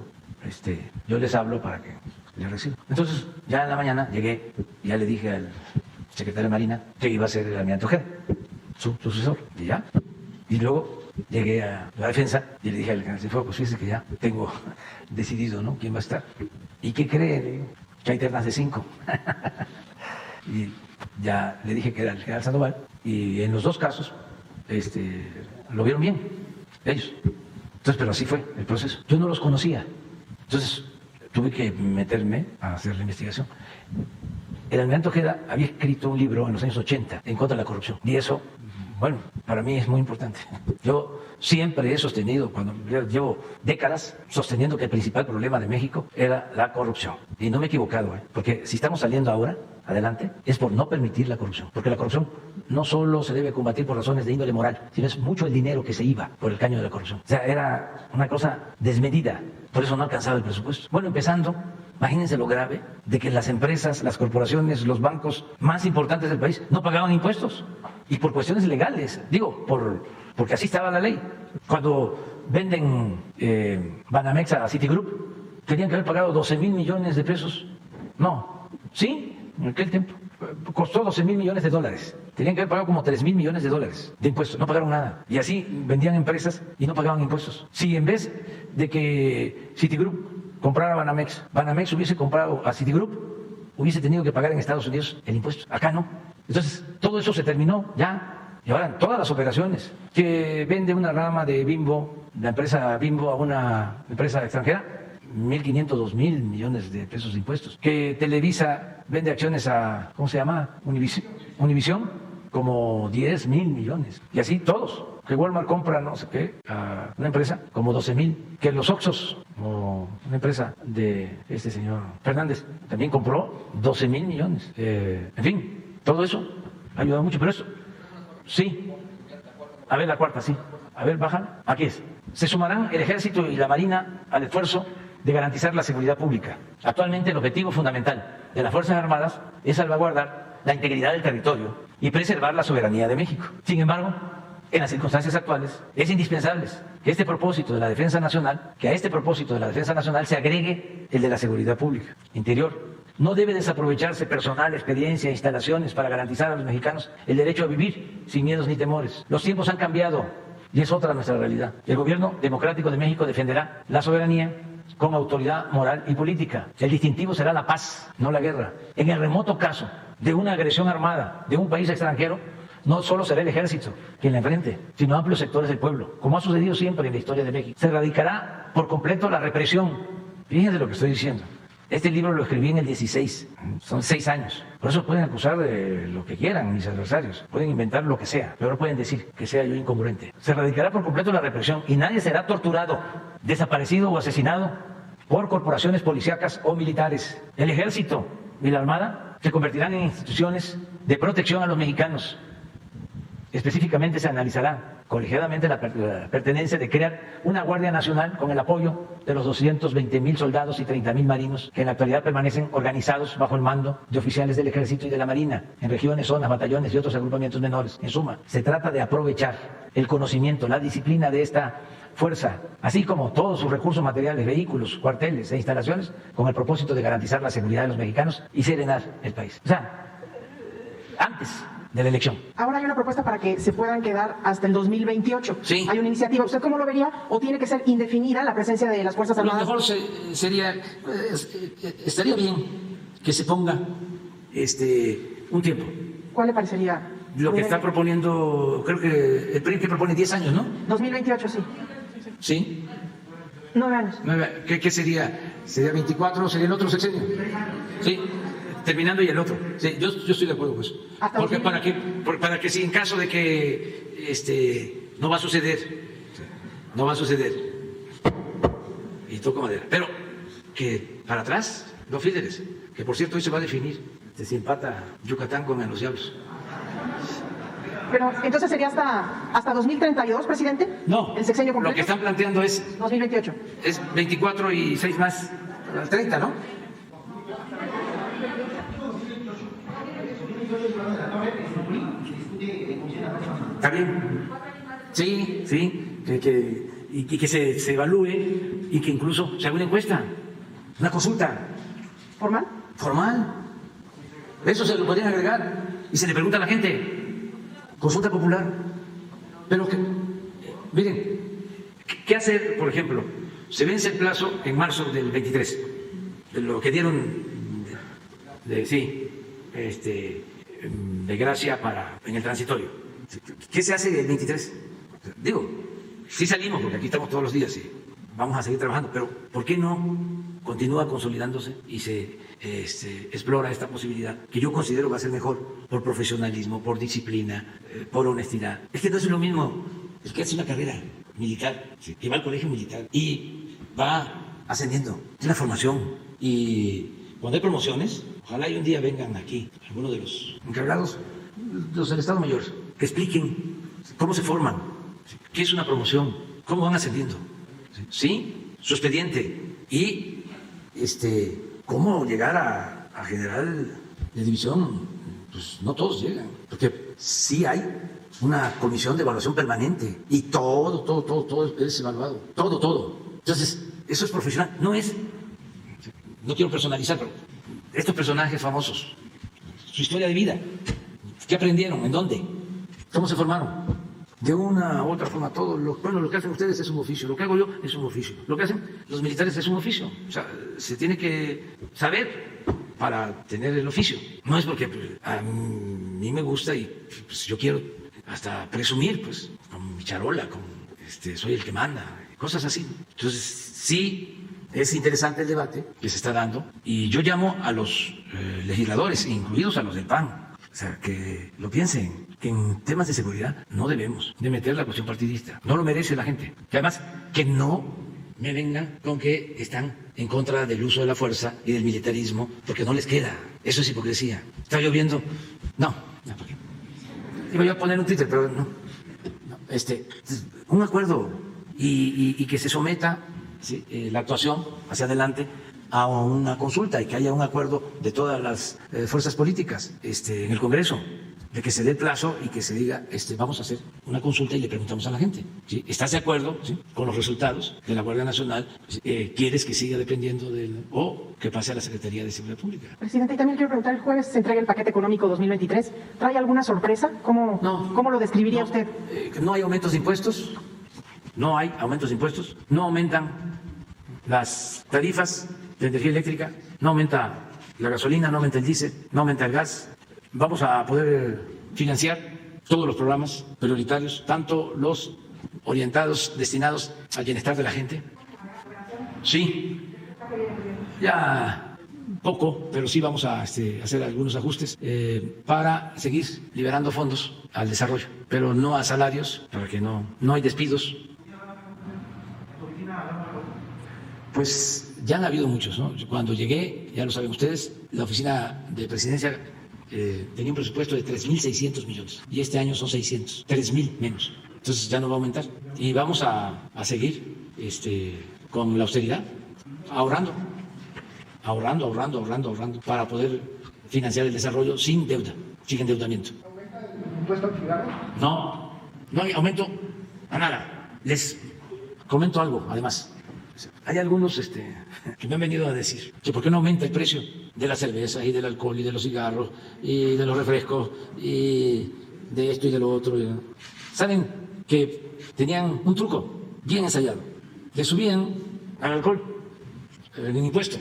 yo les hablo para que les reciban. Entonces, ya en la mañana llegué, ya le dije al secretario de Marina que iba a ser el almirante Ojeda, su sucesor, y ya. Y luego llegué a la defensa y le dije al general Cienfuegos, pues fíjese que ya tengo decidido, ¿no?, quién va a estar. ¿Y qué cree? Le digo, que hay ternas de 5. Y ya le dije que era el general Sandoval, y en los dos casos lo vieron bien, ellos. Entonces, pero así fue el proceso. Yo no los conocía, entonces tuve que meterme a hacer la investigación. El almirante Ojeda había escrito un libro en los años 80 en contra de la corrupción, y eso, bueno, para mí es muy importante. Yo siempre he sostenido, cuando llevo décadas sosteniendo que el principal problema de México era la corrupción. Y no me he equivocado, porque si estamos saliendo ahora adelante es por no permitir la corrupción. Porque la corrupción no solo se debe combatir por razones de índole moral, sino es mucho el dinero que se iba por el caño de la corrupción. O sea, era una cosa desmedida. Por eso no alcanzaba el presupuesto. Bueno, empezando, imagínense lo grave de que las empresas, las corporaciones, los bancos más importantes del país no pagaban impuestos. Y por cuestiones legales, digo, porque así estaba la ley. Cuando venden Banamex a Citigroup, tenían que haber pagado 12,000 millones de pesos. No, ¿sí? En aquel tiempo costó 12,000 millones de dólares. Tenían que haber pagado como 3,000 millones de dólares de impuestos. No pagaron nada. Y así vendían empresas y no pagaban impuestos. Si en vez de que Citigroup comprara Banamex, Banamex hubiese comprado a Citigroup, hubiese tenido que pagar en Estados Unidos el impuesto. Acá no. Entonces, todo eso se terminó ya. Y ahora, todas las operaciones que vende una rama de Bimbo, la empresa Bimbo, a una empresa extranjera, 1.500, 2,000 millones de pesos de impuestos. Que Televisa vende acciones a, ¿cómo se llama? Univisión, como 10,000 millones. Y así todos. Que Walmart compra no sé qué a una empresa, como 12,000. Que los Oxxos, o una empresa de este señor Fernández, también compró 12,000 millones. En fin, todo eso ha ayudado mucho. Pero eso, sí. A ver, la cuarta, sí. A ver, baja. Aquí es. Se sumarán el Ejército y la Marina al esfuerzo de garantizar la seguridad pública. Actualmente el objetivo fundamental de las Fuerzas Armadas es salvaguardar la integridad del territorio y preservar la soberanía de México. Sin embargo, en las circunstancias actuales es indispensable que a este propósito de la defensa nacional se agregue el de la seguridad pública interior. No debe desaprovecharse personal, experiencia e instalaciones para garantizar a los mexicanos el derecho a vivir sin miedos ni temores. Los tiempos han cambiado y es otra nuestra realidad. El gobierno democrático de México defenderá la soberanía con autoridad moral y política. El distintivo será la paz, no la guerra. En el remoto caso de una agresión armada de un país extranjero, no solo será el ejército quien la enfrente, sino amplios sectores del pueblo, como ha sucedido siempre en la historia de México. Se erradicará por completo la represión. Fíjense lo que estoy diciendo. Este libro lo escribí en el 16, son 6 años. Por eso pueden acusar de lo que quieran mis adversarios, pueden inventar lo que sea, pero no pueden decir que sea yo incongruente. Se erradicará por completo la represión y nadie será torturado, desaparecido o asesinado por corporaciones policíacas o militares. El ejército y la armada se convertirán en instituciones de protección a los mexicanos. Específicamente se analizará colegiadamente la pertenencia de crear una Guardia Nacional con el apoyo de los 220,000 soldados y 30,000 marinos que en la actualidad permanecen organizados bajo el mando de oficiales del Ejército y de la Marina en regiones, zonas, batallones y otros agrupamientos menores. En suma, se trata de aprovechar el conocimiento, la disciplina de esta fuerza, así como todos sus recursos materiales, vehículos, cuarteles e instalaciones, con el propósito de garantizar la seguridad de los mexicanos y serenar el país. O sea, antes de la elección. Ahora hay una propuesta para que se puedan quedar hasta el 2028. Sí. Hay una iniciativa. ¿Usted cómo lo vería? ¿O tiene que ser indefinida la presencia de las Fuerzas Armadas? Lo mejor sería, estaría bien que se ponga un tiempo. ¿Cuál le parecería? Lo que está proponiendo, creo que el PRI que propone 10 años, ¿no? 2028, sí. ¿Sí? 9 años. ¿Qué sería? sería 24, sería el otro sexenio. Sí, terminando y el otro. Sí, yo estoy de acuerdo con eso. Porque para que si en caso de que no va a suceder, y toco madera, pero que para atrás, los líderes, que por cierto hoy se va a definir si empata Yucatán con los Diablos. Pero entonces sería hasta 2032, presidente. No, el sexenio completo. Lo que están planteando es 2028. Es 24 y 6 más, 30, ¿no? Está bien. Sí, y que se evalúe y que incluso se haga una encuesta, una consulta. ¿Formal? Formal. Eso se lo podrían agregar y se le pregunta a la gente. Consulta popular. Pero que, miren, ¿qué hacer, por ejemplo? Se vence el plazo en marzo del 23, de lo que dieron de gracia en el transitorio. ¿Qué se hace el 23? Digo, sí salimos, porque aquí estamos todos los días y vamos a seguir trabajando, pero ¿por qué no continúa consolidándose y se explora esta posibilidad que yo considero va a ser mejor por profesionalismo, por disciplina, por honestidad? Es que no es lo mismo el que hace una carrera militar, que va al colegio militar y va ascendiendo, tiene una formación, y cuando hay promociones, ojalá y un día vengan aquí algunos de los encargados, los del Estado Mayor, que expliquen cómo se forman, qué es una promoción, cómo van ascendiendo, ¿sí? Su expediente y cómo llegar a general de división. Pues no todos llegan, porque sí hay una comisión de evaluación permanente y todo es evaluado, todo. Entonces, eso es profesional, no quiero personalizar, pero estos personajes famosos, su historia de vida, ¿qué aprendieron? ¿En dónde? ¿Cómo se formaron? De una u otra forma, lo que hacen ustedes es un oficio, lo que hago yo es un oficio, lo que hacen los militares es un oficio. O sea, se tiene que saber para tener el oficio. No es porque a mí me gusta y pues, yo quiero hasta presumir, pues, con mi charola, soy el que manda, cosas así. Entonces, sí, es interesante el debate que se está dando y yo llamo a los legisladores, incluidos a los del PAN, o sea, que lo piensen, que en temas de seguridad no debemos de meter la cuestión partidista. No lo merece la gente. Que además, que no me vengan con que están en contra del uso de la fuerza y del militarismo, porque no les queda. Eso es hipocresía. ¿Está lloviendo? No. ¿Por qué? Iba yo a poner un Twitter, pero no. Un acuerdo y que se someta la actuación hacia adelante a una consulta y que haya un acuerdo de todas las fuerzas políticas en el Congreso, de que se dé el plazo y que se diga, vamos a hacer una consulta y le preguntamos a la gente, ¿sí? ¿Estás de acuerdo con los resultados de la Guardia Nacional? ¿Quieres que siga dependiendo o que pase a la Secretaría de Seguridad Pública? Presidente, y también quiero preguntar, el jueves se entrega el paquete económico 2023. ¿Trae alguna sorpresa? ¿Cómo lo describiría usted? No hay aumentos de impuestos, no aumentan las tarifas de energía eléctrica, no aumenta la gasolina, no aumenta el diésel, no aumenta el gas. Vamos a poder financiar todos los programas prioritarios, tanto los orientados, destinados al bienestar de la gente. Sí, ya poco, pero sí vamos a hacer algunos ajustes para seguir liberando fondos al desarrollo, pero no a salarios, para que no hay despidos. Pues ya han habido muchos, ¿no? Cuando llegué, ya lo saben ustedes, la oficina de presidencia tenía un presupuesto de 3.600 millones y este año son 600, 3.000 menos. Entonces ya no va a aumentar y vamos a seguir con la austeridad, ahorrando para poder financiar el desarrollo sin deuda, sin endeudamiento. ¿Impuesto al cigarro? No hay aumento a nada. Les comento algo, además. Hay algunos que me han venido a decir que por qué no aumenta el precio de la cerveza y del alcohol y de los cigarros y de los refrescos y de esto y de lo otro. Saben que tenían un truco bien ensayado. Le subían al alcohol el impuesto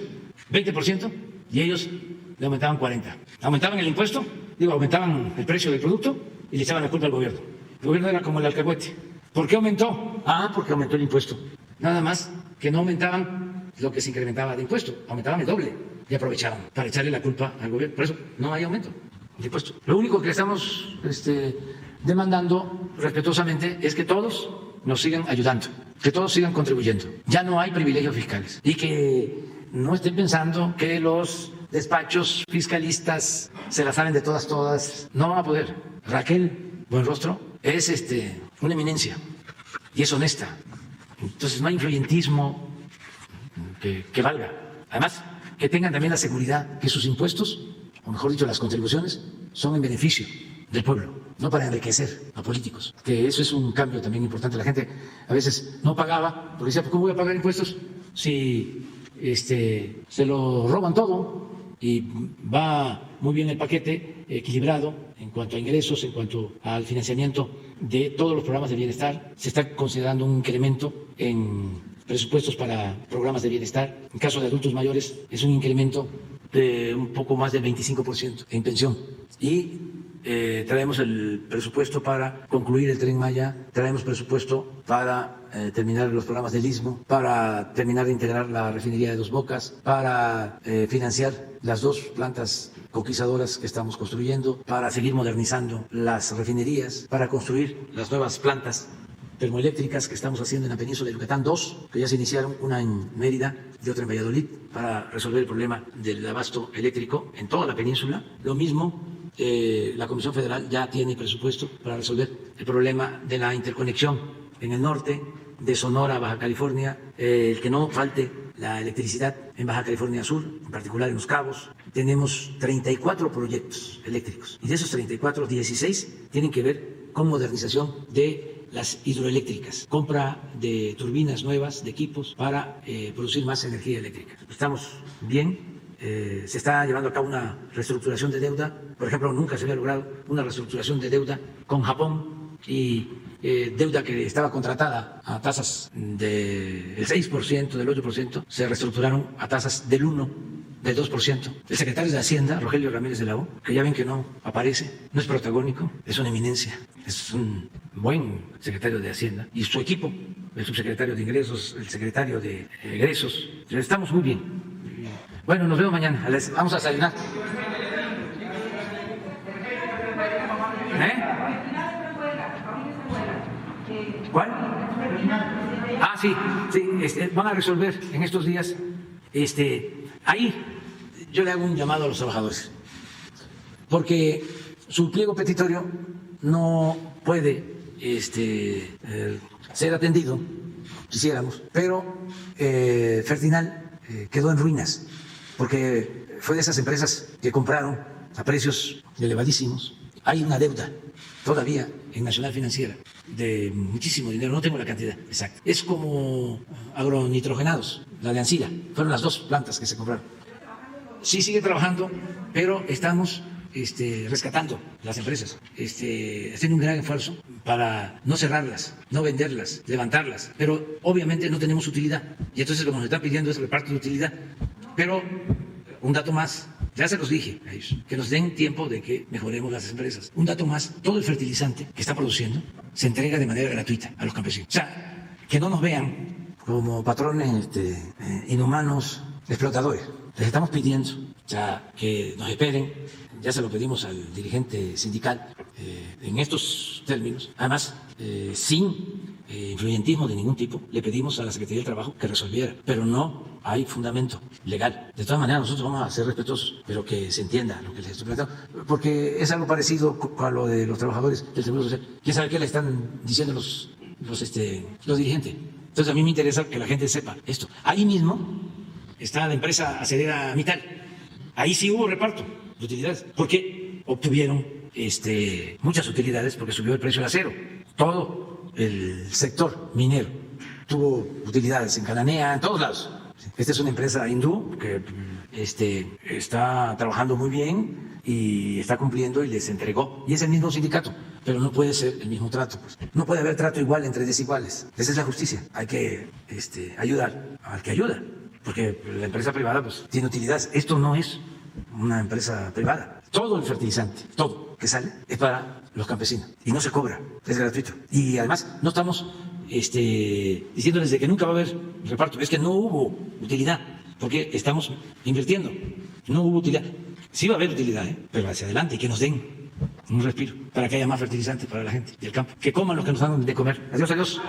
20% y ellos le aumentaban 40%. Aumentaban el impuesto, aumentaban el precio del producto y le echaban la culpa al gobierno. El gobierno era como el alcahuete. ¿Por qué aumentó? Porque aumentó el impuesto. Nada más que no aumentaban lo que se incrementaba de impuesto, aumentaban el doble y aprovechaban para echarle la culpa al gobierno. Por eso no hay aumento de impuestos. Lo único que estamos demandando respetuosamente es que todos nos sigan ayudando, que todos sigan contribuyendo. Ya no hay privilegios fiscales y que no estén pensando que los despachos fiscalistas se la saben de todas. No van a poder. Raquel Buenrostro es una eminencia y es honesta. Entonces no hay influyentismo que valga. Además, que tengan también la seguridad que sus impuestos, o mejor dicho, las contribuciones, son en beneficio del pueblo, no para enriquecer a políticos. Que eso es un cambio también importante. La gente a veces no pagaba, porque decía, ¿cómo voy a pagar impuestos si se lo roban todo? Y va muy bien el paquete, equilibrado en cuanto a ingresos, en cuanto al financiamiento de todos los programas de bienestar. Se está considerando un incremento en presupuestos para programas de bienestar. En caso de adultos mayores es un incremento de un poco más del 25% en pensión. Y traemos el presupuesto para concluir el Tren Maya, traemos presupuesto para terminar los programas del Istmo, para terminar de integrar la refinería de Dos Bocas, para financiar las 2 plantas conquistadoras que estamos construyendo, para seguir modernizando las refinerías, para construir las nuevas plantas termoeléctricas que estamos haciendo en la península de Yucatán, 2 que ya se iniciaron, una en Mérida y otra en Valladolid, para resolver el problema del abasto eléctrico en toda la península. Lo mismo, la Comisión Federal ya tiene presupuesto para resolver el problema de la interconexión en el norte, de Sonora a Baja California, el que no falte la electricidad en Baja California Sur, en particular en Los Cabos. Tenemos 34 proyectos eléctricos y de esos 34, 16 tienen que ver con modernización de las hidroeléctricas, compra de turbinas nuevas, de equipos para producir más energía eléctrica. Estamos bien. Se está llevando a cabo una reestructuración de deuda. Por ejemplo, nunca se había logrado una reestructuración de deuda con Japón y deuda que estaba contratada a tasas del 6%, del 8%, se reestructuraron a tasas del 1%, del 2%. El secretario de Hacienda, Rogelio Ramírez de la O, que ya ven que no aparece, no es protagónico, es una eminencia, es un buen secretario de Hacienda. Y su equipo, el subsecretario de Ingresos, el secretario de Egresos, estamos muy bien. Bueno, nos vemos mañana. Vamos a desayunar. ¿Cuál? Ah, sí. Van a resolver en estos días. Ahí yo le hago un llamado a los trabajadores, porque su pliego petitorio no puede ser atendido, quisiéramos, pero Fertinal quedó en ruinas, porque fue de esas empresas que compraron a precios elevadísimos. Hay una deuda todavía en Nacional Financiera de muchísimo dinero, no tengo la cantidad exacta. Es como agronitrogenados, la de Ancira, fueron las 2 plantas que se compraron. Sí sigue trabajando, pero estamos rescatando las empresas, haciendo un gran esfuerzo para no cerrarlas, no venderlas, levantarlas, pero obviamente no tenemos utilidad y entonces lo que nos están pidiendo es reparto de utilidad. Pero un dato más, ya se los dije a ellos, que nos den tiempo de que mejoremos las empresas. Un dato más, todo el fertilizante que está produciendo se entrega de manera gratuita a los campesinos. O sea, que no nos vean como patrones inhumanos, explotadores. Les estamos pidiendo, o sea, que nos esperen. Ya se lo pedimos al dirigente sindical en estos términos. Además, sin influyentismo de ningún tipo, le pedimos a la Secretaría del Trabajo que resolviera, pero no hay fundamento legal. De todas maneras, nosotros vamos a ser respetuosos, pero que se entienda lo que les estoy planteando, porque es algo parecido a lo de los trabajadores del Seguro Social. ¿Quién sabe qué le están diciendo los dirigentes? Entonces, a mí me interesa que la gente sepa esto. Ahí mismo está la empresa acerera Mittal. Ahí sí hubo reparto de utilidades, porque obtuvieron muchas utilidades porque subió el precio del acero. Todo el sector minero tuvo utilidades en Cananea, en todos lados. Esta es una empresa hindú que está trabajando muy bien y está cumpliendo y les entregó. Y es el mismo sindicato, pero no puede ser el mismo trato. Pues. No puede haber trato igual entre desiguales. Esa es la justicia. Hay que ayudar al que ayuda, porque la empresa privada pues tiene utilidades. Esto no es una empresa privada. Todo el fertilizante, todo que sale es para los campesinos y no se cobra, es gratuito. Y además no estamos diciéndoles de que nunca va a haber reparto. Es que no hubo utilidad, porque estamos invirtiendo. No hubo utilidad. Sí va a haber utilidad, pero hacia adelante, y que nos den un respiro para que haya más fertilizantes para la gente del campo. Que coman lo que nos dan de comer. Adiós, adiós.